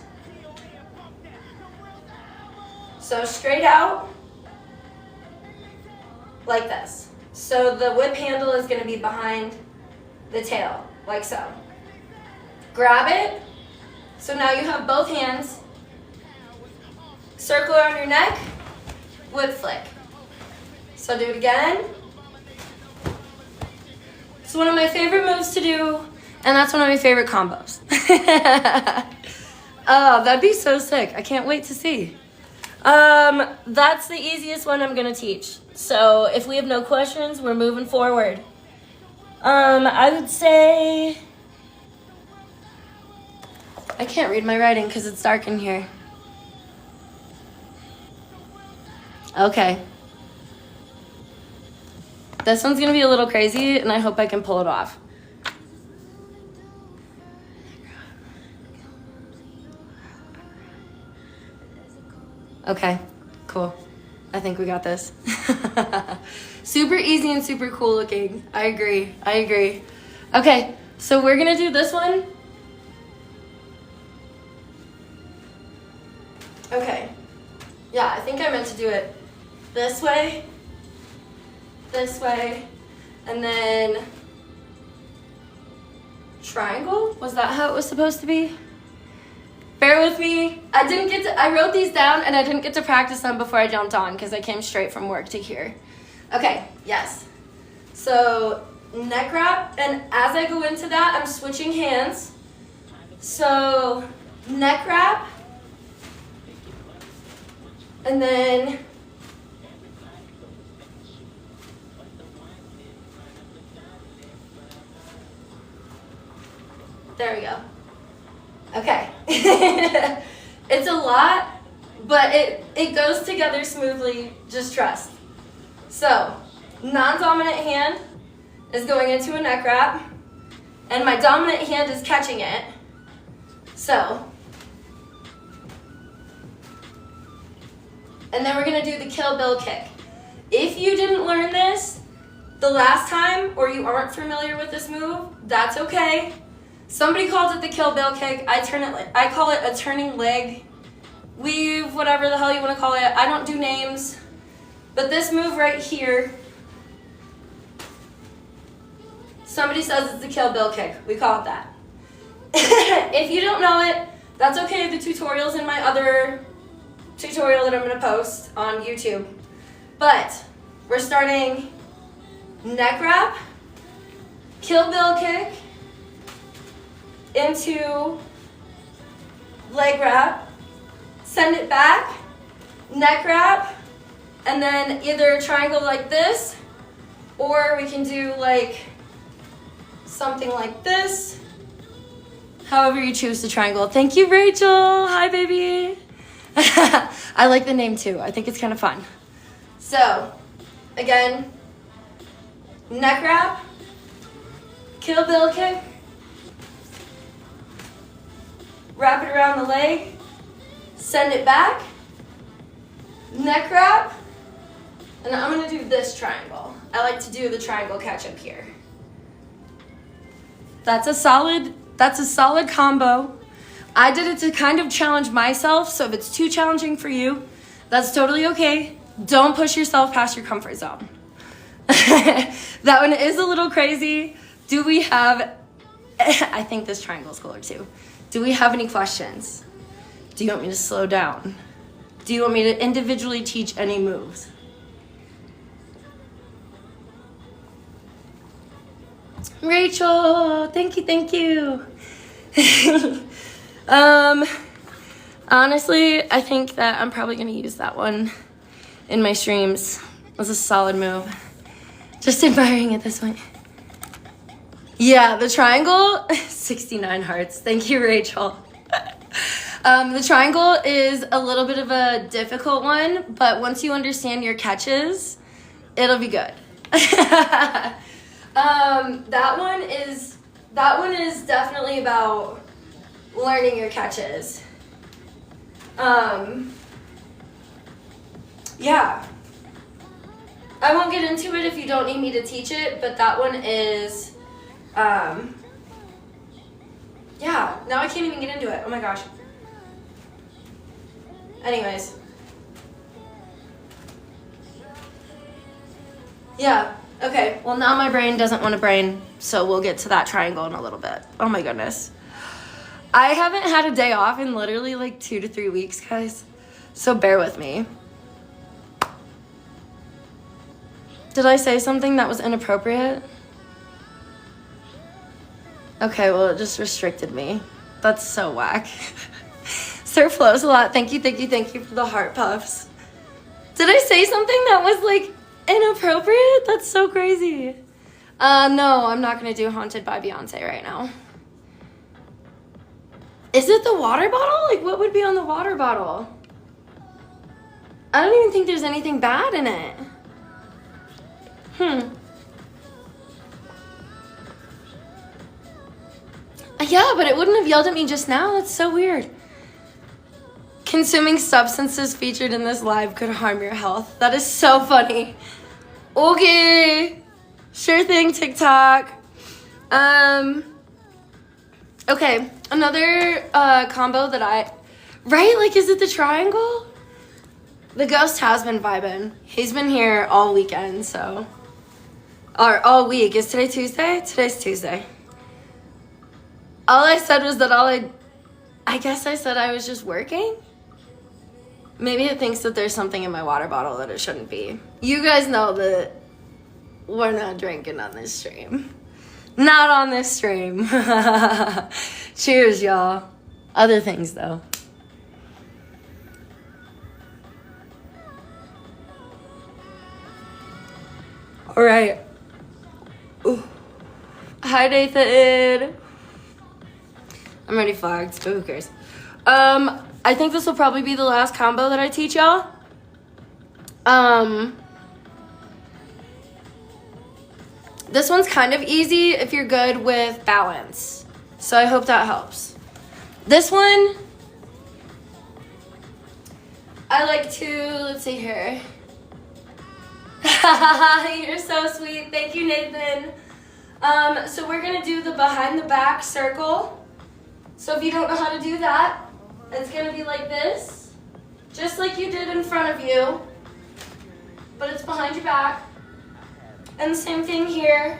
So straight out like this. So the whip handle is going to be behind the tail, like so. Grab it. So now you have both hands. Circle around your neck, whip flick. So do it again. It's one of my favorite moves to do, and that's one of my favorite combos. Oh, that'd be so sick. I can't wait to see. That's the easiest one I'm gonna teach. So if we have no questions, we're moving forward. I would say, I can't read my writing because it's dark in here. Okay. This one's gonna be a little crazy, and I hope I can pull it off. Okay, cool. I think we got this. Super easy and super cool looking. I agree. Okay, so we're gonna do this one. Okay. Yeah, I think I meant to do it this way, and then triangle? Was that how it was supposed to be? Bear with me. I wrote these down and I didn't get to practice them before I jumped on because I came straight from work to here. Okay, yes. So neck wrap, and as I go into that, I'm switching hands. So neck wrap, and then there we go. Okay. It's a lot, but it goes together smoothly, just trust. So, non-dominant hand is going into a neck wrap, and my dominant hand is catching it. So, and then we're gonna do the Kill Bill kick. If you didn't learn this the last time, or you aren't familiar with this move, that's okay. Somebody calls it the Kill Bill kick. I call it a turning leg weave, whatever the hell you want to call it. I don't do names. But this move right here, somebody says it's the Kill Bill kick. We call it that. If you don't know it, that's okay. The tutorial's in my other tutorial that I'm going to post on YouTube. But we're starting neck wrap, Kill Bill kick, into leg wrap, send it back, neck wrap, and then either triangle like this, or we can do like something like this, however you choose to triangle. Thank you, Rachel. Hi, baby. I like the name too. I think it's kind of fun. So, again, neck wrap, Kill Bill kick, wrap it around the leg, send it back, neck wrap, and I'm gonna do this triangle. I like to do the triangle catch up here. That's a solid combo. I did it to kind of challenge myself, so if it's too challenging for you, that's totally okay. Don't push yourself past your comfort zone. That one is a little crazy. Do we have, I think this triangle is cooler too. Do we have any questions? Do you want me to slow down? Do you want me to individually teach any moves? Rachel, thank you. Honestly, I think that I'm probably gonna use that one in my streams. It was a solid move. Just admiring at this point. Yeah, the triangle, 69 hearts. Thank you, Rachel. The triangle is a little bit of a difficult one, but once you understand your catches, it'll be good. That one is definitely about learning your catches. Yeah. I won't get into it if you don't need me to teach it, but that one is, yeah, now I can't even get into it. Oh my gosh. Anyways. Yeah, okay. Well, now my brain doesn't want to brain, so we'll get to that triangle in a little bit. Oh my goodness. I haven't had a day off in literally like 2 to 3 weeks, guys. So bear with me. Did I say something that was inappropriate? Okay, well, it just restricted me. That's so whack. Sir flows a lot. Thank you for the heart puffs. Did I say something that was like inappropriate? That's so crazy. No, I'm not gonna do Haunted by Beyonce right now. Is it the water bottle? Like, what would be on the water bottle? I don't even think there's anything bad in it. Yeah, but it wouldn't have yelled at me just now. That's so weird. Consuming substances featured in this live could harm your health. That is so funny. Okay. Sure thing, TikTok. Okay, another combo that right? Like, is it the triangle? The ghost has been vibing. He's been here all weekend, so. Or all week. Is today Tuesday? Today's Tuesday. All I said was that I guess I said I was just working. Maybe it thinks that there's something in my water bottle that it shouldn't be. You guys know that we're not drinking on this stream. Not on this stream. Cheers, y'all. Other things, though. All right. Ooh. Hi, Nathan. I'm already flagged, but who cares? I think this will probably be the last combo that I teach y'all. This one's kind of easy if you're good with balance. So I hope that helps. This one, I like to, let's see here. You're so sweet. Thank you, Nathan. So we're gonna do the behind the back circle. So if you don't know how to do that, it's gonna be like this, just like you did in front of you, but it's behind your back. And the same thing here.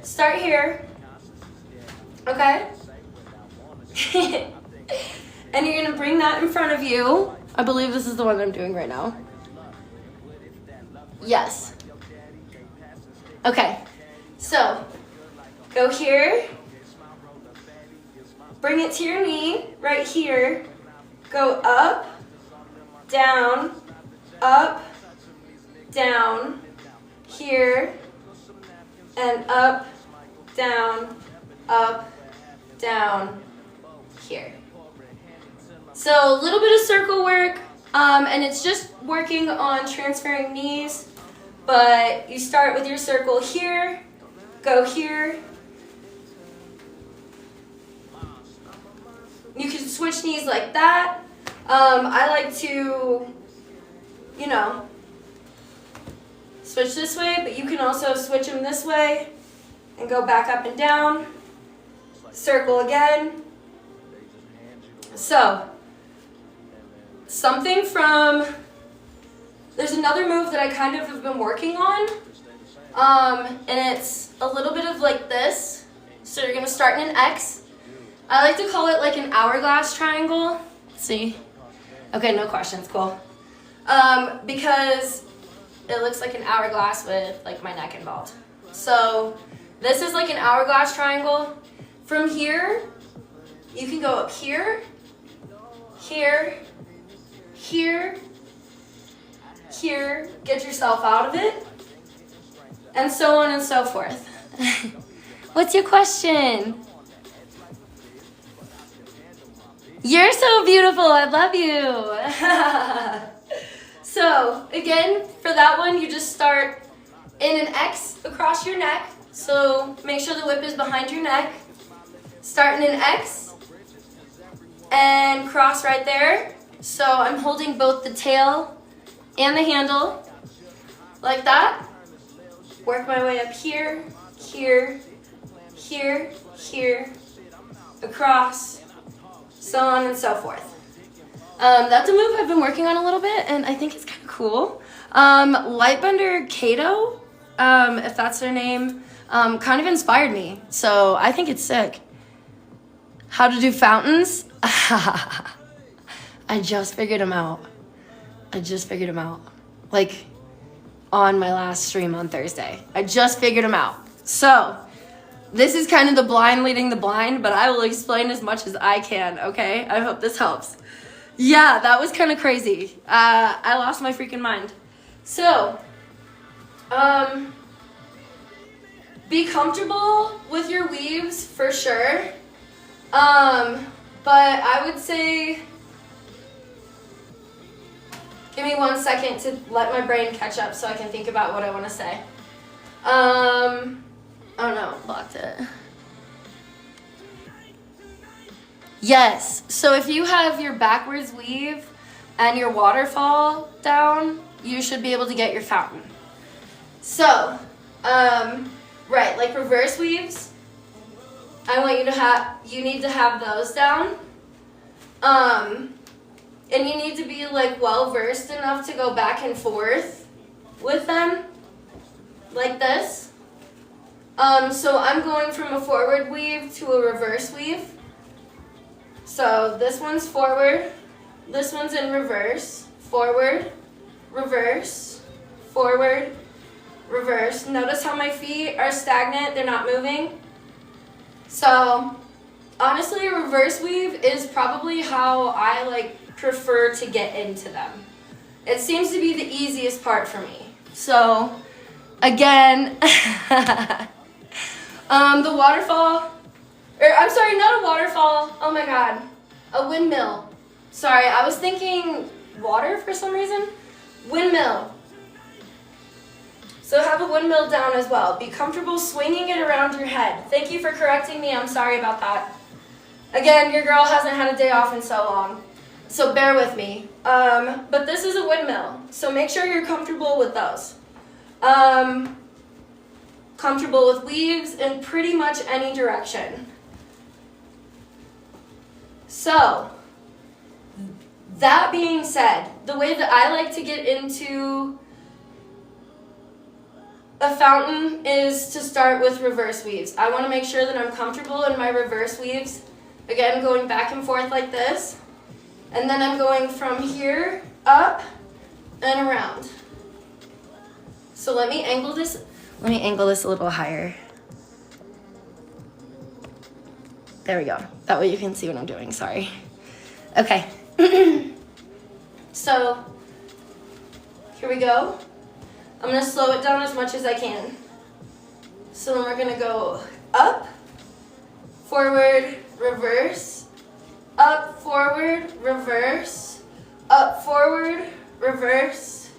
Start here, okay? And you're gonna bring that in front of you. I believe this is the one I'm doing right now. Yes. Okay, so go here. Bring it to your knee, right here. Go up, down, here, and up, down, here. So a little bit of circle work, and it's just working on transferring knees, but you start with your circle here, go here. You can switch knees like that. I like to, switch this way, but you can also switch them this way and go back up and down. Circle again. So, there's another move that I kind of have been working on, and it's a little bit of like this. So you're gonna start in an X. I like to call it like an hourglass triangle. Let's see. Okay, no questions, cool. Because it looks like an hourglass with like my neck involved. So this is like an hourglass triangle. From here, you can go up here, here, here, here, get yourself out of it, and so on and so forth. What's your question? You're so beautiful, I love you. So again, for that one, you just start in an X across your neck. So make sure the whip is behind your neck. Start in an X and cross right there. So I'm holding both the tail and the handle like that. Work my way up here, here, here, here, across, so on and so forth. That's a move I've been working on a little bit, and I think it's kind of cool. Lightbender Kato, if that's their name, kind of inspired me, so I think it's sick. How to do fountains? I just figured them out. Like, on my last stream on Thursday. I just figured them out. So, this is kind of the blind leading the blind, but I will explain as much as I can, okay? I hope this helps. Yeah, that was kind of crazy. I lost my freaking mind. So, be comfortable with your weaves for sure. But I would say, give me 1 second to let my brain catch up so I can think about what I want to say. Oh no, blocked it. Yes, so if you have your backwards weave and your waterfall down, you should be able to get your fountain. So, right, like reverse weaves, I want you need to have those down. And you need to be like well versed enough to go back and forth with them, like this. So I'm going from a forward weave to a reverse weave. So this one's forward, this one's in reverse, forward, reverse, forward, reverse. Notice how my feet are stagnant, they're not moving. So honestly, a reverse weave is probably how I prefer to get into them. It seems to be the easiest part for me. So again, the waterfall, I'm sorry, not a waterfall, oh my god, a windmill. Sorry, I was thinking water for some reason. Windmill. So have a windmill down as well. Be comfortable swinging it around your head. Thank you for correcting me, I'm sorry about that. Again, your girl hasn't had a day off in so long, so bear with me. But this is a windmill, so make sure you're comfortable with those. Comfortable with weaves in pretty much any direction. So, that being said, the way that I like to get into a fountain is to start with reverse weaves. I want to make sure that I'm comfortable in my reverse weaves. Again, going back and forth like this. And then I'm going from here, up, and around. So let me angle this a little higher. There we go. That way you can see what I'm doing, sorry. Okay. So, here we go. I'm gonna slow it down as much as I can. So then we're gonna go up, forward, reverse, up, forward, reverse, up, forward, reverse,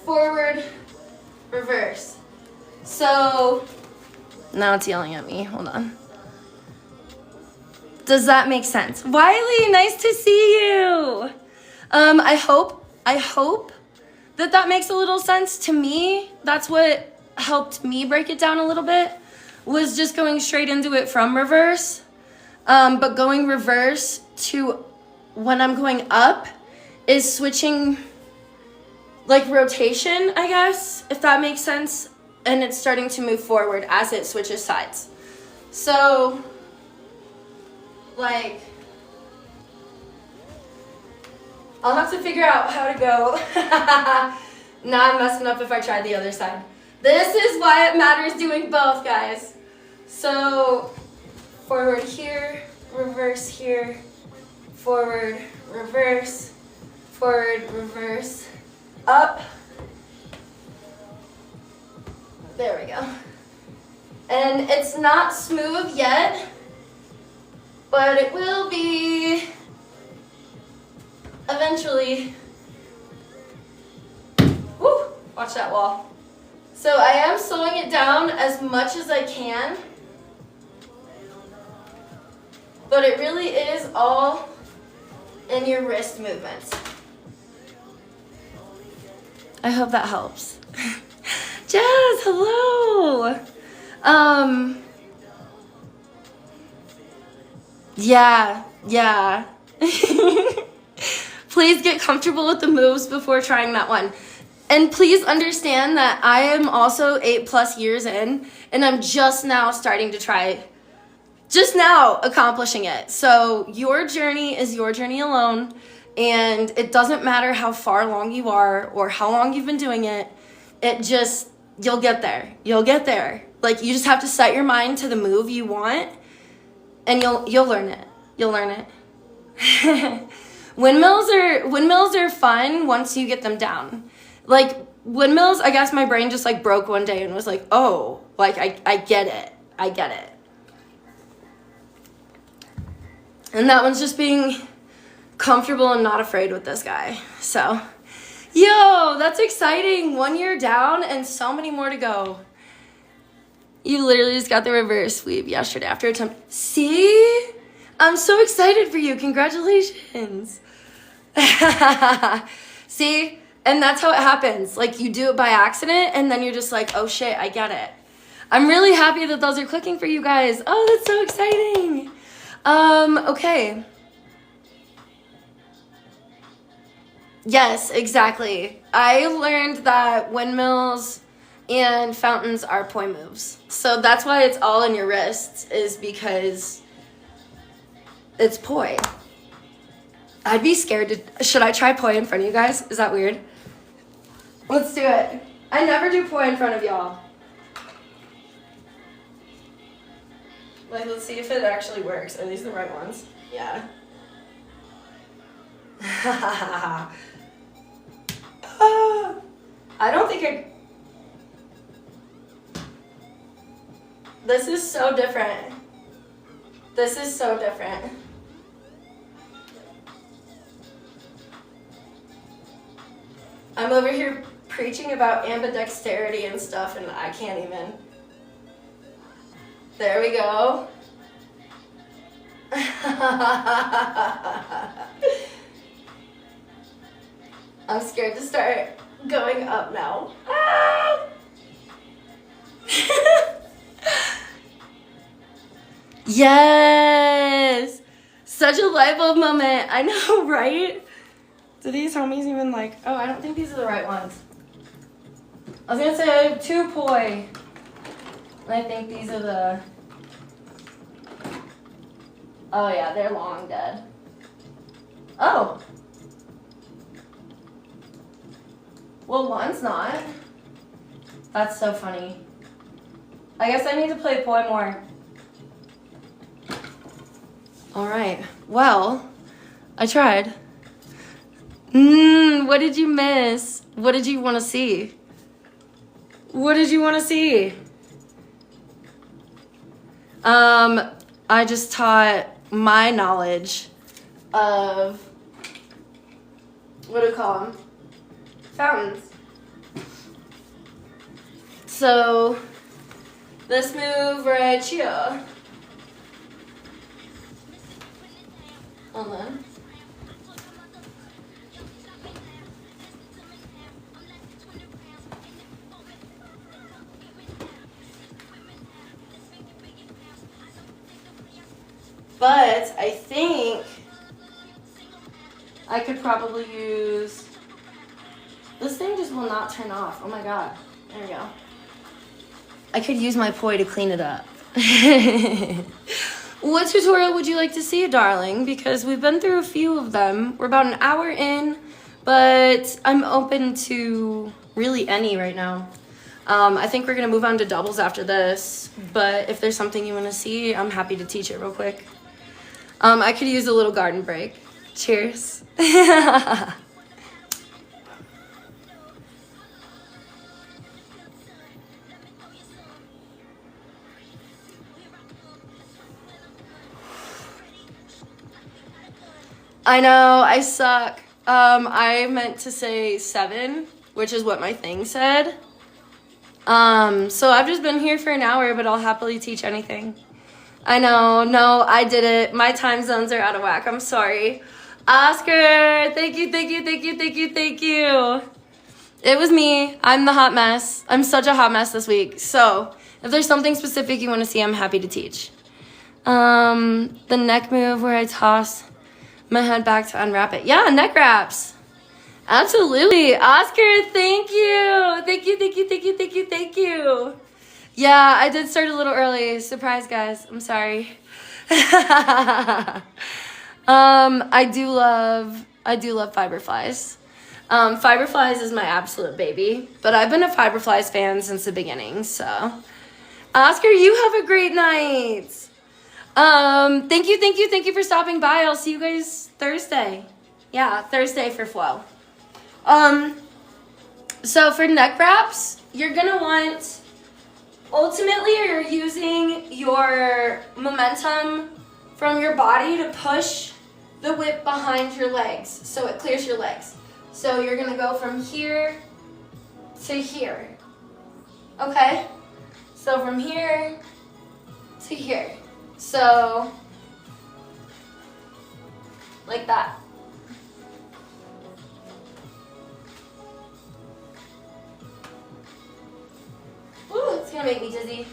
forward, reverse. So, now it's yelling at me, hold on. Does that make sense? Wiley, nice to see you. I hope that makes a little sense to me. That's what helped me break it down a little bit, was just going straight into it from reverse. But going reverse to when I'm going up is switching rotation, I guess, if that makes sense. And it's starting to move forward as it switches sides. So, I'll have to figure out how to go. Now I'm messing up if I try the other side. This is why it matters doing both, guys. So, forward here, reverse here, forward, reverse, up. There we go. And it's not smooth yet, but it will be eventually. Woo! Watch that wall. So I am slowing it down as much as I can. But it really is all in your wrist movements. I hope that helps. Jazz, hello. Yeah. Please get comfortable with the moves before trying that one. And please understand that I am also 8+ years in, and I'm just now starting to try, just now accomplishing it. So your journey is your journey alone, and it doesn't matter how far along you are or how long you've been doing it. It just, you'll get there. You'll get there. Like, you just have to set your mind to the move you want, and you'll learn it. You'll learn it. Windmills are fun once you get them down. Like, windmills, I guess my brain just like broke one day and was like, oh, like I get it. I get it. And that one's just being comfortable and not afraid with this guy. So, yo, that's exciting. 1 year down and so many more to go. You literally just got the reverse sweep yesterday after attempt. See? I'm so excited for you. Congratulations. See? And that's how it happens. Like, you do it by accident, and then you're just like, oh shit, I get it. I'm really happy that those are clicking for you guys. Oh, that's so exciting. Okay. Yes, exactly. I learned that windmills and fountains are poi moves. So that's why it's all in your wrists, is because it's poi. I'd be scared to, should I try poi in front of you guys? Is that weird? Let's do it. I never do poi in front of y'all. Like, let's see if it actually works. Are these the right ones? Yeah. I don't think I... This is so different. This is so different. I'm over here preaching about ambidexterity and stuff, and I can't even. There we go. I'm scared to start going up now. Ah! Yes! Such a light bulb moment. I know, right? Do these homies even like... Oh, I don't think these are the right ones. I was gonna say I have 2 poi. And I think these are the... Oh yeah, they're long dead. Oh. Well, one's not. That's so funny. I guess I need to play poi more. Alright, well, I tried. What did you miss? What did you want to see? What did you want to see? I just taught my knowledge of, what do we call them? Fountains. So, this move right here. Hold on. But I think I could probably use, this thing just will not turn off. Oh my God. There we go. I could use my poi to clean it up. What tutorial would you like to see, darling? Because we've been through a few of them. We're about an hour in, but I'm open to really any right now. I think we're gonna move on to doubles after this, but if there's something you wanna see, I'm happy to teach it real quick. I could use a little garden break. Cheers. I know, I suck. I meant to say 7, which is what my thing said. So I've just been here for an hour, but I'll happily teach anything. I know, no, I did it. My time zones are out of whack. I'm sorry. Oscar, thank you, thank you, thank you, thank you, thank you. It was me. I'm the hot mess. I'm such a hot mess this week. So if there's something specific you want to see, I'm happy to teach. The neck move where I toss my head back to unwrap it. Yeah, neck wraps. Absolutely. Oscar, thank you. Thank you, thank you, thank you, thank you, thank you. Yeah, I did start a little early. Surprise, guys. I'm sorry. I do love Fiberflies. Fiberflies is my absolute baby, but I've been a Fiberflies fan since the beginning, so. Oscar, you have a great night. Thank you for stopping by. I'll see you guys Thursday. Yeah, Thursday for flow. So for neck wraps, you're gonna want, ultimately you're using your momentum from your body to push the whip behind your legs so it clears your legs. So you're gonna go from here to here. Okay? So from here to here. So, like that. Ooh, it's gonna make me dizzy.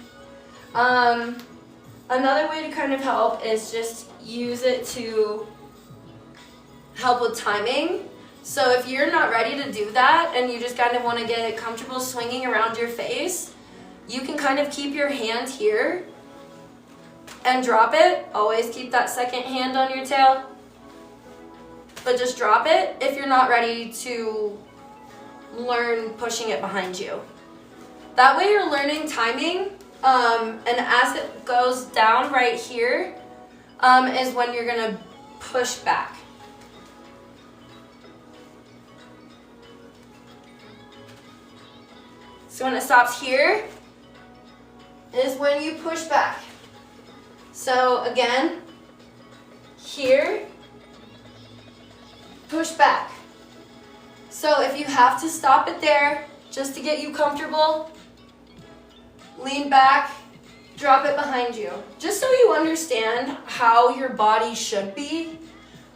Another way to kind of help is just use it to help with timing. So if you're not ready to do that and you just kind of want to get comfortable swinging around your face, you can kind of keep your hand here and drop it. Always keep that second hand on your tail, but just drop it if you're not ready to learn pushing it behind you. That way you're learning timing, and as it goes down right here is when you're gonna push back. So when it stops here is when you push back. So again, here, push back. So if you have to stop it there, just to get you comfortable, lean back, drop it behind you. Just so you understand how your body should be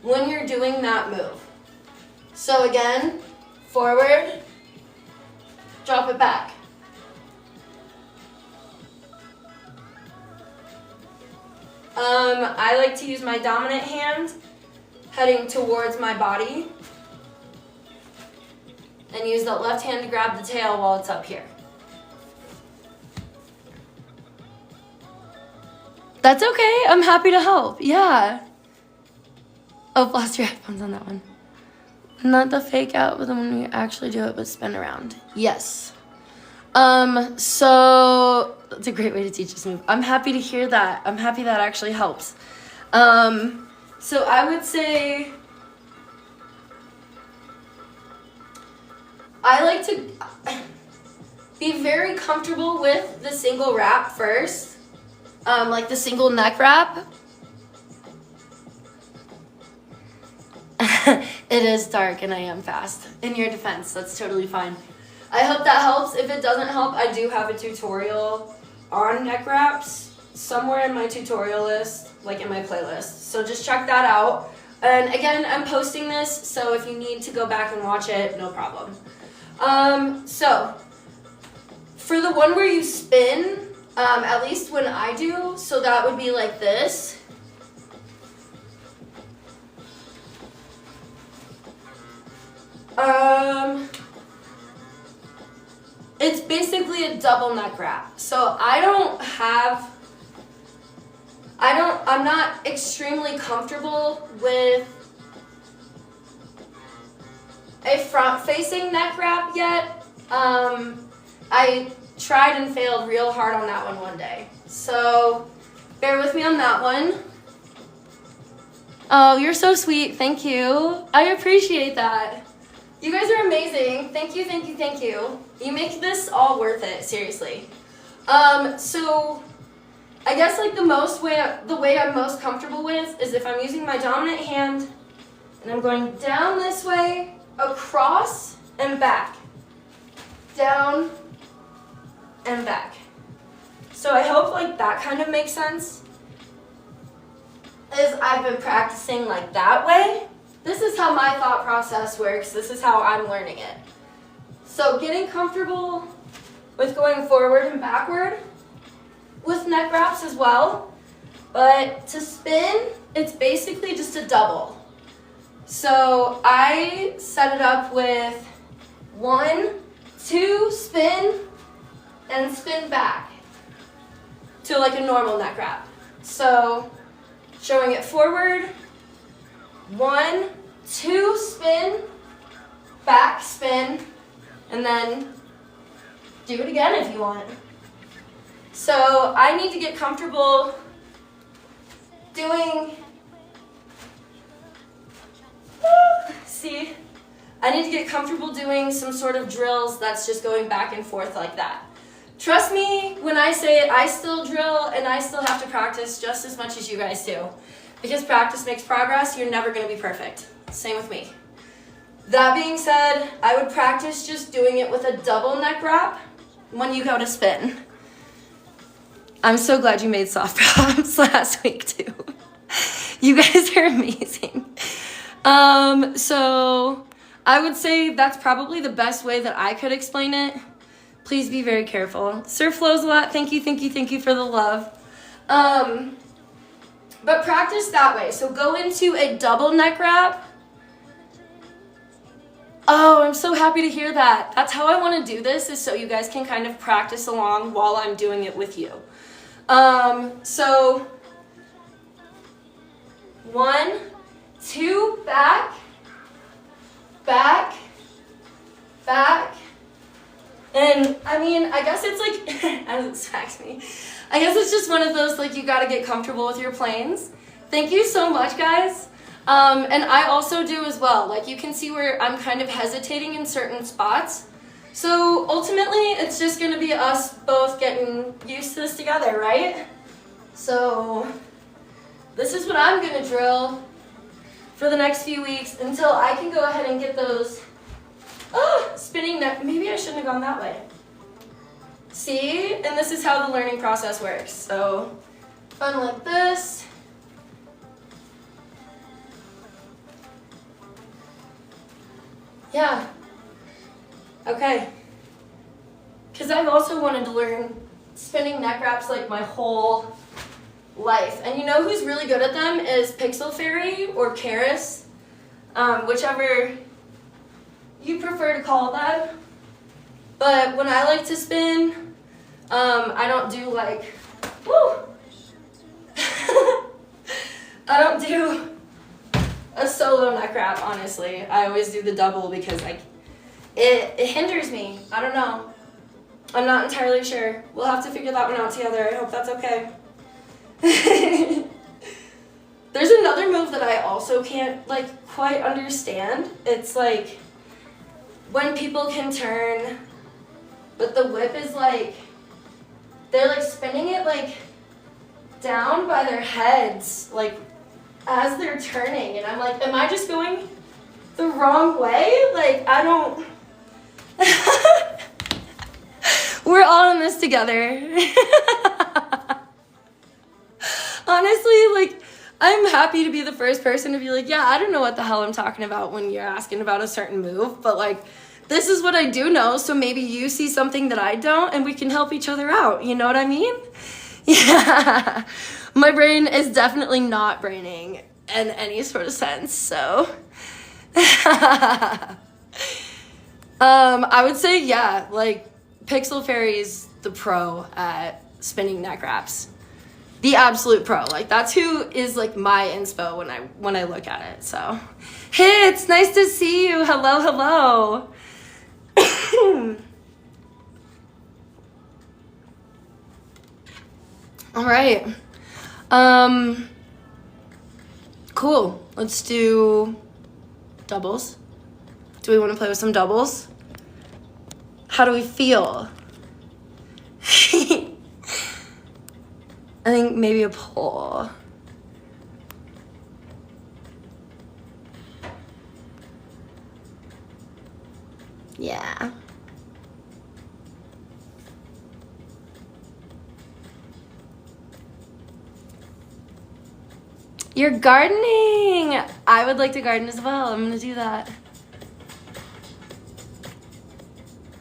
when you're doing that move. So again, forward, drop it back. I like to use my dominant hand heading towards my body and use that left hand to grab the tail while it's up here. That's okay, I'm happy to help, yeah. Oh, lost your headphones on that one. Not the fake out, but the one you actually do it, but spin around. Yes. So that's a great way to teach this move. I'm happy to hear that. I'm happy that actually helps. So I would say I like to be very comfortable with the single wrap first, like the single neck wrap. It is dark and I am fast. In your defense, that's totally fine. I hope that helps. If it doesn't help, I do have a tutorial on neck wraps somewhere in my tutorial list, like in my playlist. So just check that out. And again, I'm posting this, so if you need to go back and watch it, no problem. So for the one where you spin, at least when I do, so that would be like this. It's basically a double neck wrap. So I'm not extremely comfortable with a front-facing neck wrap yet. I tried and failed real hard on that one day. So bear with me on that one. Oh, you're so sweet. Thank you. I appreciate that. You guys are amazing. Thank you, thank you, thank you. You make this all worth it, seriously. So I guess like the way I'm most comfortable with is if I'm using my dominant hand and I'm going down this way, across and back. Down, and back. So I hope like that kind of makes sense. Is I've been practicing like that way. This is how my thought process works. This is how I'm learning it. So getting comfortable with going forward and backward with neck wraps as well. But to spin, it's basically just a double. So I set it up with 1, 2, spin, and spin back to like a normal neck wrap. So showing it forward, 1, 2, spin, back, spin, and then do it again if you want. So I need to get comfortable doing, see, I need to get comfortable doing some sort of drills that's just going back and forth like that. Trust me when I say it, I still drill and I still have to practice just as much as you guys do. Because practice makes progress, you're never gonna be perfect. Same with me. That being said, I would practice just doing it with a double neck wrap when you go to spin. I'm so glad you made soft props last week too. You guys are amazing. So I would say that's probably the best way that I could explain it. Please be very careful. Sir Flows a lot. Thank you, thank you, thank you for the love. But practice that way. So go into a double neck wrap. Oh, I'm so happy to hear that. That's how I want to do this, is so you guys can kind of practice along while I'm doing it with you. So 1, 2, back, back, back. And I mean, I guess it's like, as it smacks me, I guess it's just one of those, like, you got to get comfortable with your planes. Thank you so much, guys. And I also do as well. Like, you can see where I'm kind of hesitating in certain spots. So ultimately, it's just going to be us both getting used to this together, right? So this is what I'm going to drill for the next few weeks until I can go ahead and get those spinning neck. Maybe I shouldn't have gone that way. See? And this is how the learning process works. So fun like this. Yeah. Okay. Because I've also wanted to learn spinning neck wraps like my whole life. And you know who's really good at them is Pixel Fairy or Karis, whichever you prefer to call them. But when I like to spin, I don't do like, woo! I don't do a solo neck wrap, honestly. I always do the double because it hinders me. I don't know. I'm not entirely sure. We'll have to figure that one out together. I hope that's okay. There's another move that I also can't like quite understand. It's like when people can turn, but the whip is like, they're like spinning it like down by their heads, like as they're turning. And I'm like, am I just going the wrong way? Like, I don't. We're all in this together. Honestly, like, I'm happy to be the first person to be like, yeah, I don't know what the hell I'm talking about when you're asking about a certain move, but like, this is what I do know, so maybe you see something that I don't, and we can help each other out, you know what I mean? Yeah. My brain is definitely not braining in any sort of sense, so. I would say, yeah, like, Pixel Fairy's the pro at spinning neck wraps. The absolute pro. Like, that's who is like my inspo when I look at it. So, hey, it's nice to see you. Hello, hello. All right. Cool. Let's do doubles. Do we want to play with some doubles? How do we feel? I think maybe a pull. Yeah. You're gardening. I would like to garden as well. I'm gonna do that.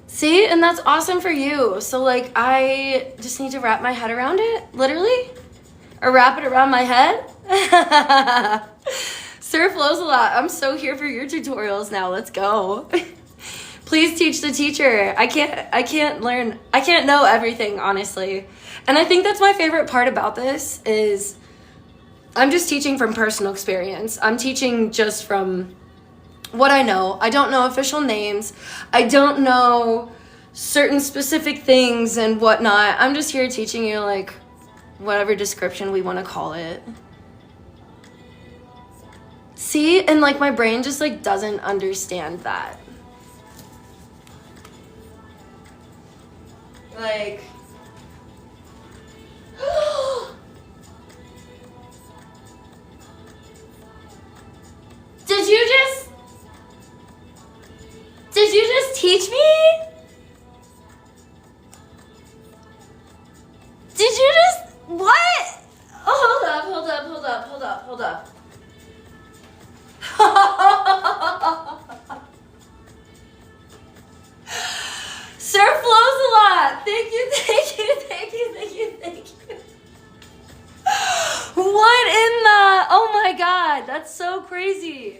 See, and that's awesome for you. So like, I just need to wrap my head around it, literally, or wrap it around my head. Sir flows a lot. I'm so here for your tutorials now. Let's go. Please teach the teacher. I can't know everything, honestly. And I think that's my favorite part about this is I'm just teaching from personal experience. I'm teaching just from what I know. I don't know official names. I don't know certain specific things and whatnot. I'm just here teaching you like whatever description we want to call it. See? And like my brain just like doesn't understand that. Like, did you just teach me? Did you just, what? Oh, hold up. Sir flows a lot. Thank you. What in the, oh my God, that's so crazy.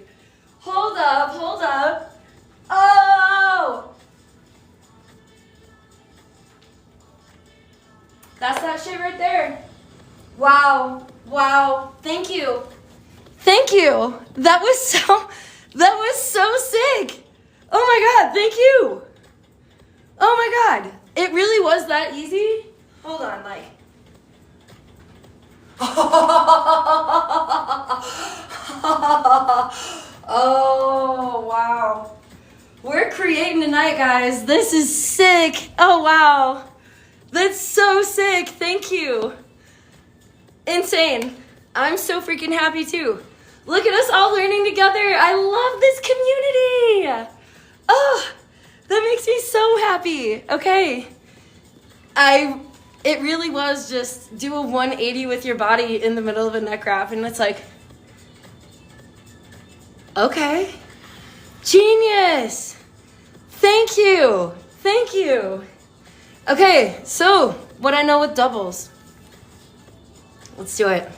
Hold up. Oh! That's that shit right there. Wow. Thank you. That was so sick. Oh my God, thank you. Oh my God, it really was that easy? Hold on, like. Oh, wow. We're creating tonight, guys. This is sick. Oh, wow. That's so sick. Thank you. Insane. I'm so freaking happy too. Look at us all learning together. I love this community. Oh, that makes me so happy. Okay. It really was just do a 180 with your body in the middle of a neck wrap, and it's like, okay. Genius. Thank you. Okay, so what I know with doubles. Let's do it.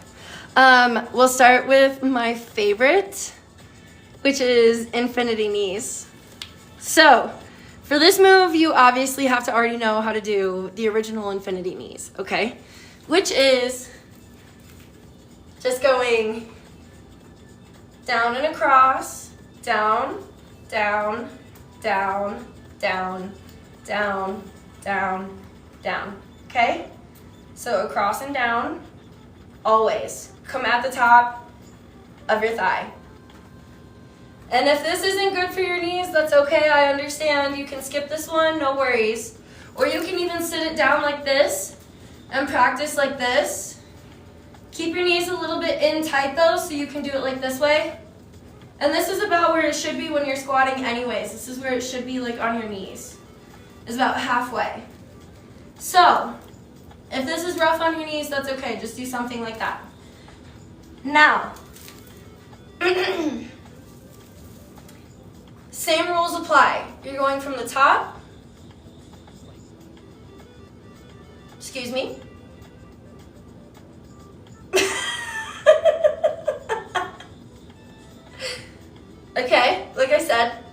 We'll start with my favorite, which is infinity knees. So, for this move, you obviously have to already know how to do the original infinity knees, okay? Which is just going down and across, down, down, down, down, down, down, down, okay? So across and down, always. Come at the top of your thigh. And if this isn't good for your knees, that's okay, I understand. You can skip this one, no worries. Or you can even sit it down like this and practice like this. Keep your knees a little bit in tight though, so you can do it like this way. And this is about where it should be when you're squatting anyways. This is where it should be, like on your knees. It's about halfway. So, if this is rough on your knees, that's okay. Just do something like that. Now, same rules apply. You're going from the top. Excuse me. Okay, like I said,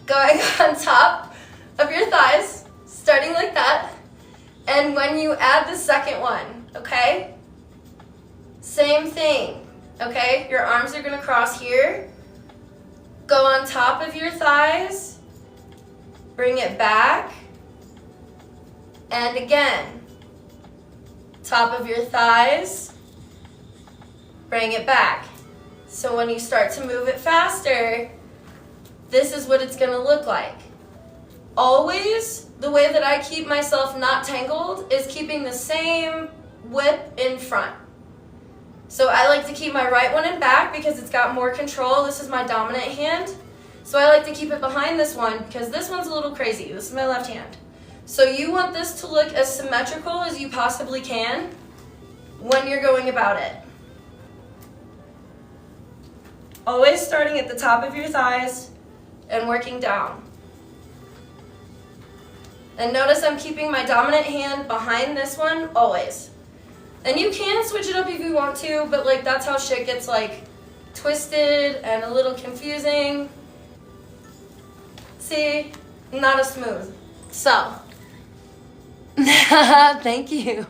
going on top of your thighs, starting like that. And when you add the second one, okay? Same thing, okay? Your arms are gonna cross here. Go on top of your thighs. Bring it back. And again. Top of your thighs. Bring it back. So when you start to move it faster, this is what it's gonna look like. Always, the way that I keep myself not tangled is keeping the same whip in front. So I like to keep my right one in back because it's got more control. This is my dominant hand. So I like to keep it behind this one because this one's a little crazy. This is my left hand. So you want this to look as symmetrical as you possibly can when you're going about it. Always starting at the top of your thighs and working down. And notice I'm keeping my dominant hand behind this one, always. And you can switch it up if you want to, but like that's how shit gets like twisted and a little confusing. See, not as smooth. So, thank you.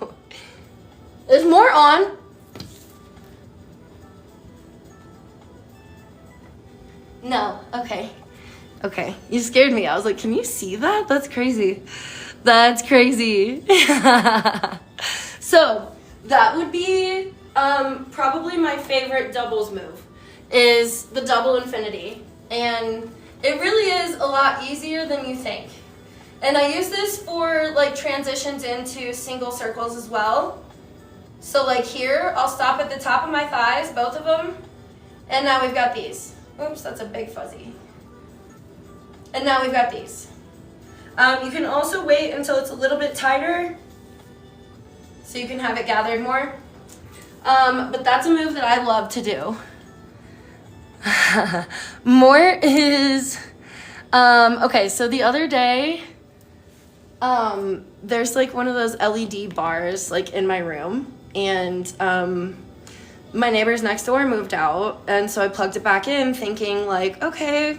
There's more on. No, okay. Okay, you scared me. I was like, can you see that? That's crazy. That's crazy. So, that would be probably my favorite doubles move, is the double infinity. And it really is a lot easier than you think. And I use this for like transitions into single circles as well. So like here, I'll stop at the top of my thighs, both of them. And now we've got these. Oops, that's a big fuzzy. And now we've got these. You can also wait until it's a little bit tighter so you can have it gathered more. But that's a move that I love to do. More is, okay, so the other day, there's like one of those LED bars like in my room, and my neighbors next door moved out, and so I plugged it back in thinking like, okay,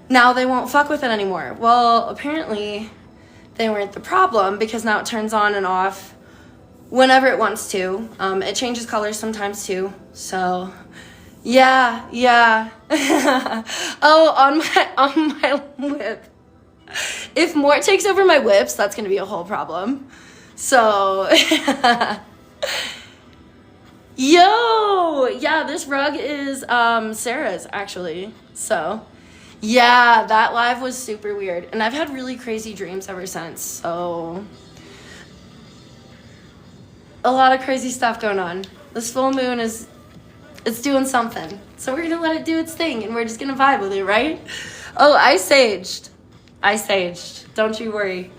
now they won't fuck with it anymore. Well, apparently they weren't the problem, because now it turns on and off whenever it wants to. It changes colors sometimes too, so yeah. Oh, on my whip. If more takes over my whips, that's gonna be a whole problem. So yo, yeah, this rug is Sarah's actually. So yeah, that live was super weird, and I've had really crazy dreams ever since. So a lot of crazy stuff going on. This full moon it's doing something. So we're gonna let it do its thing, and we're just gonna vibe with it, right? Oh, I saged. Don't you worry.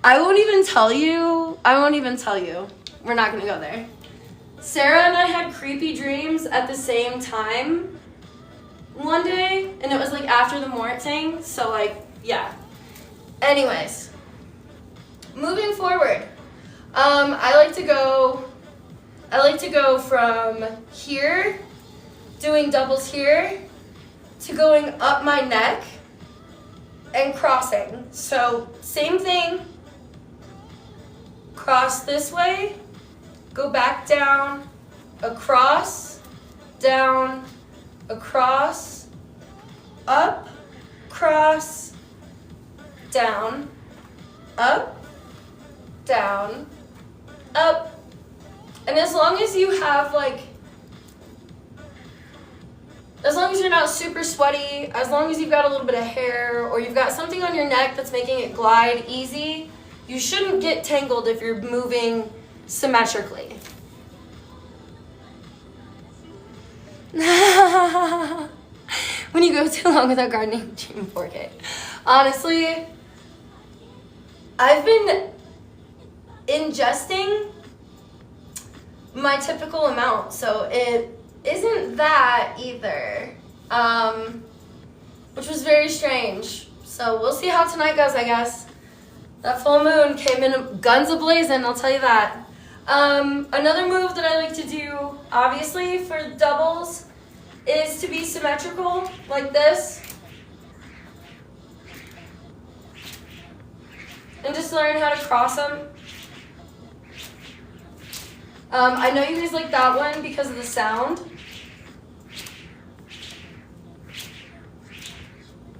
I won't even tell you. We're not gonna go there. Sarah and I had creepy dreams at the same time one day, and it was like after the Mort thing, so like, yeah. Anyways, moving forward, I like to go from here, doing doubles here, to going up my neck and crossing. So same thing, cross this way, go back down, across, down, across, up, cross, down, up, down, up. And as long as you have like, as long as you're not super sweaty, as long as you've got a little bit of hair, or you've got something on your neck that's making it glide easy, you shouldn't get tangled if you're moving symmetrically. When you go too long without gardening, dream 4K. Honestly, I've been ingesting my typical amount, so it isn't that either, which was very strange. So we'll see how tonight goes, I guess. That full moon came in guns a-blazing, I'll tell you that. Another move that I like to do, obviously, for doubles is to be symmetrical, like this. And just learn how to cross them. I know you guys like that one because of the sound.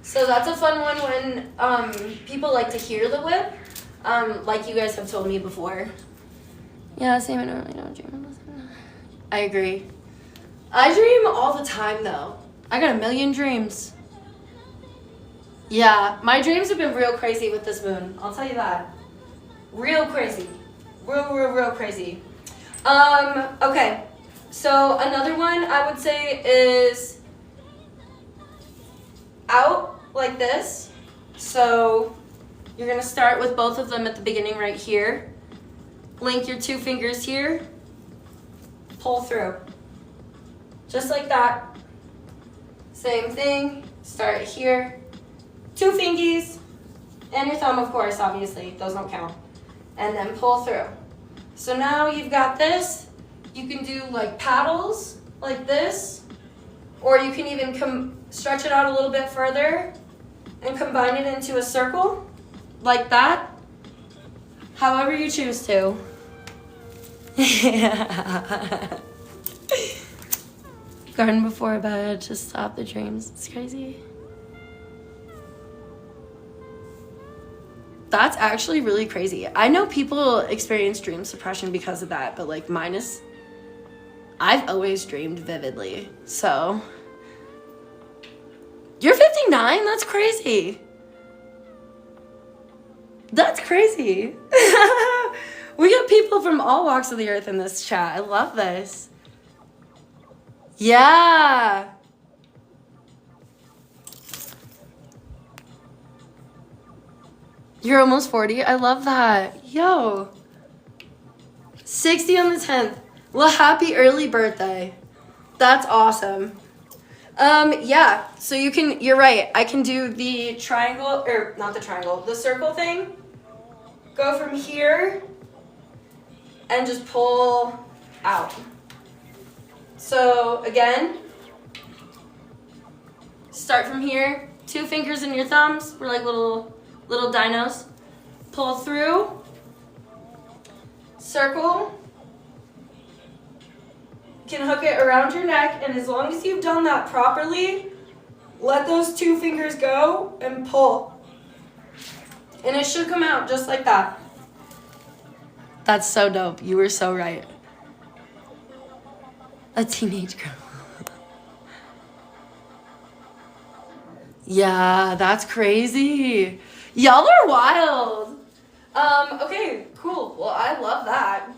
So that's a fun one when people like to hear the whip, like you guys have told me before. Yeah, same, I don't dream. I agree. I dream all the time though. I got a million dreams. Yeah, my dreams have been real crazy with this moon, I'll tell you that. Real crazy. Real crazy. Okay, so another one I would say is out like this. So you're gonna start with both of them at the beginning right here. Link your two fingers here, pull through. Just like that. Same thing, start here. 2 fingies, and your thumb, of course, obviously, those don't count. And then pull through. So now you've got this. You can do like paddles, like this, or you can even stretch it out a little bit further and combine it into a circle, like that. However you choose to. Garden before bed, just stop the dreams. It's crazy. That's actually really crazy. I know people experience dream suppression because of that, but like mine is, I've always dreamed vividly. So, you're 59? That's crazy. That's crazy. We got people from all walks of the earth in this chat. I love this. Yeah. You're almost 40? I love that. Yo. 60 on the 10th. Well, happy early birthday. That's awesome. Yeah, so you're right. I can do the triangle, or not the triangle, the circle thing. Go from here and just pull out. So again, start from here. 2 fingers in your thumbs. We're like little dinos. Pull through. Circle. You can hook it around your neck, and as long as you've done that properly, let those 2 fingers go and pull. And it should come out just like that. That's so dope. You were so right. A teenage girl. Yeah, that's crazy. Y'all are wild. Okay, cool. Well, I love that.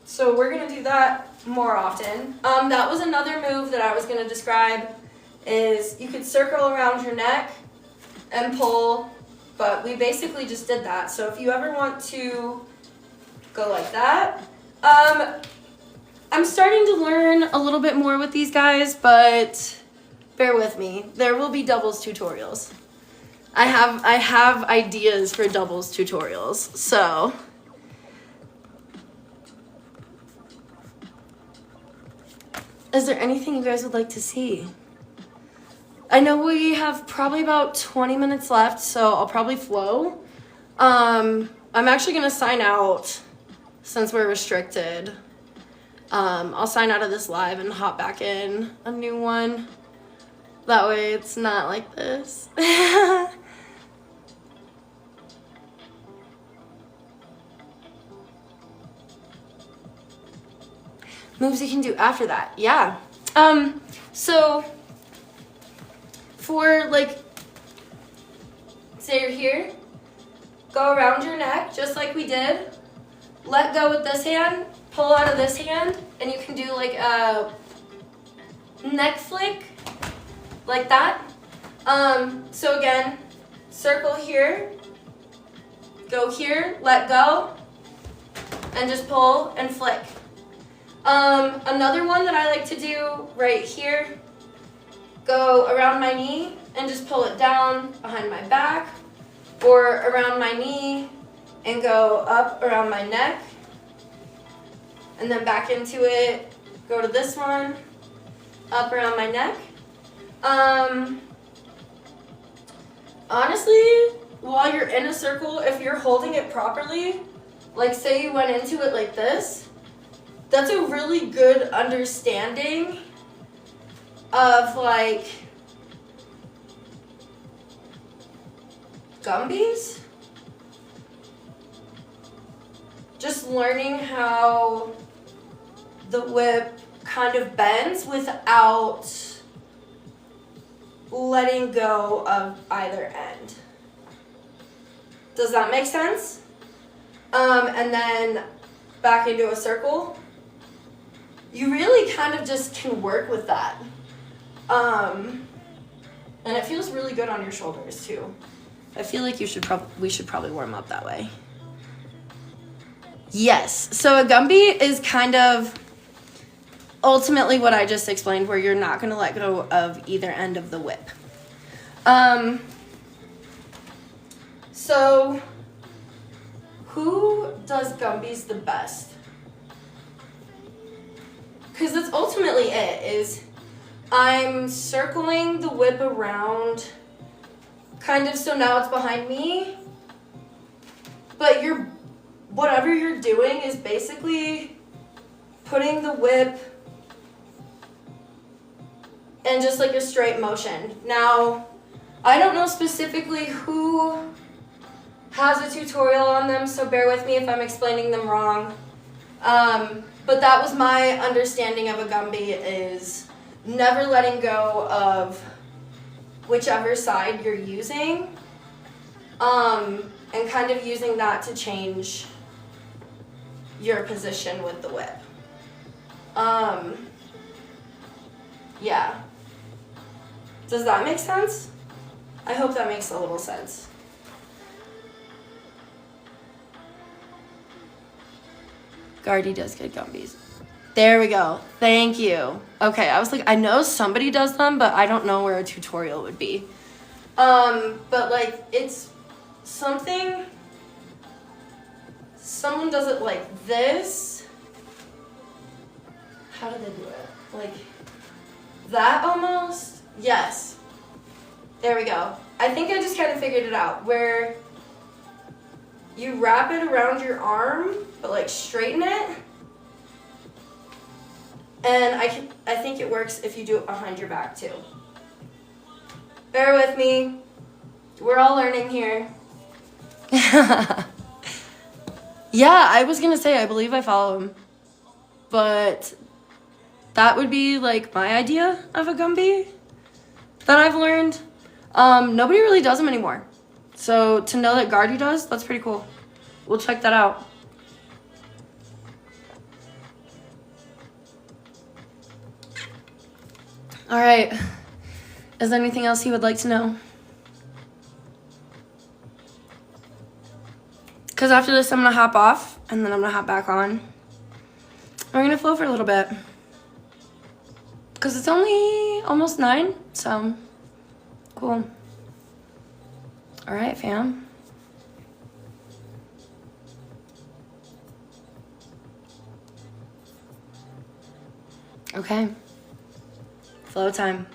So we're gonna do that more often. That was another move that I was gonna describe, is you could circle around your neck and pull, but we basically just did that. So if you ever want to go like that, I'm starting to learn a little bit more with these guys, but bear with me. There will be doubles tutorials. I have ideas for doubles tutorials, so. Is there anything you guys would like to see? I know we have probably about 20 minutes left, so I'll probably flow. I'm actually gonna sign out since we're restricted. I'll sign out of this live and hop back in a new one. That way it's not like this. Moves you can do after that, yeah. So for like, say you're here, go around your neck just like we did. Let go with this hand, pull out of this hand, and you can do like a neck flick, like that. So again, circle here, go here, let go, and just pull and flick. Another one that I like to do right here, go around my knee and just pull it down behind my back, or around my knee and go up around my neck, and then back into it, go to this one, up around my neck. Honestly, while you're in a circle, if you're holding it properly, like say you went into it like this, that's a really good understanding of like Gumbies. Just learning how the whip kind of bends without letting go of either end. Does that make sense? And then back into a circle. You really kind of just can work with that. And it feels really good on your shoulders too. I feel like we should probably warm up that way. Yes, so a Gumby is kind of ultimately what I just explained, where you're not going to let go of either end of the whip. So who does gumbies the best? Because that's ultimately it, is I'm circling the whip around, kind of, so now it's behind me, but whatever you're doing is basically putting the whip in just like a straight motion. Now, I don't know specifically who has a tutorial on them, so bear with me if I'm explaining them wrong. But that was my understanding of a gumby, is never letting go of whichever side you're using, and kind of using that to change your position with the whip. Yeah. Does that make sense? I hope that makes a little sense. Gardy does good gumbies. There we go. Thank you. Okay, I was like, I know somebody does them, but I don't know where a tutorial would be. But like, it's something, someone does it like this. How do they do it? Like that almost? Yes. There we go. I think I just kind of figured it out, where you wrap it around your arm, but like straighten it. And I think it works if you do it behind your back too. Bear with me. We're all learning here. Yeah, I was gonna say, I believe I follow him. But that would be like my idea of a gumby that I've learned. Nobody really does them anymore. So to know that Gardy does, that's pretty cool. We'll check that out. All right. Is there anything else you would like to know? Because after this, I'm going to hop off, and then I'm going to hop back on. We're going to flow for a little bit. Because it's only almost 9, so cool. All right, fam. Okay. Flow time.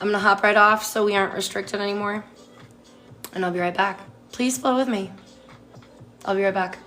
I'm gonna hop right off so we aren't restricted anymore. And I'll be right back. Please flow with me. I'll be right back.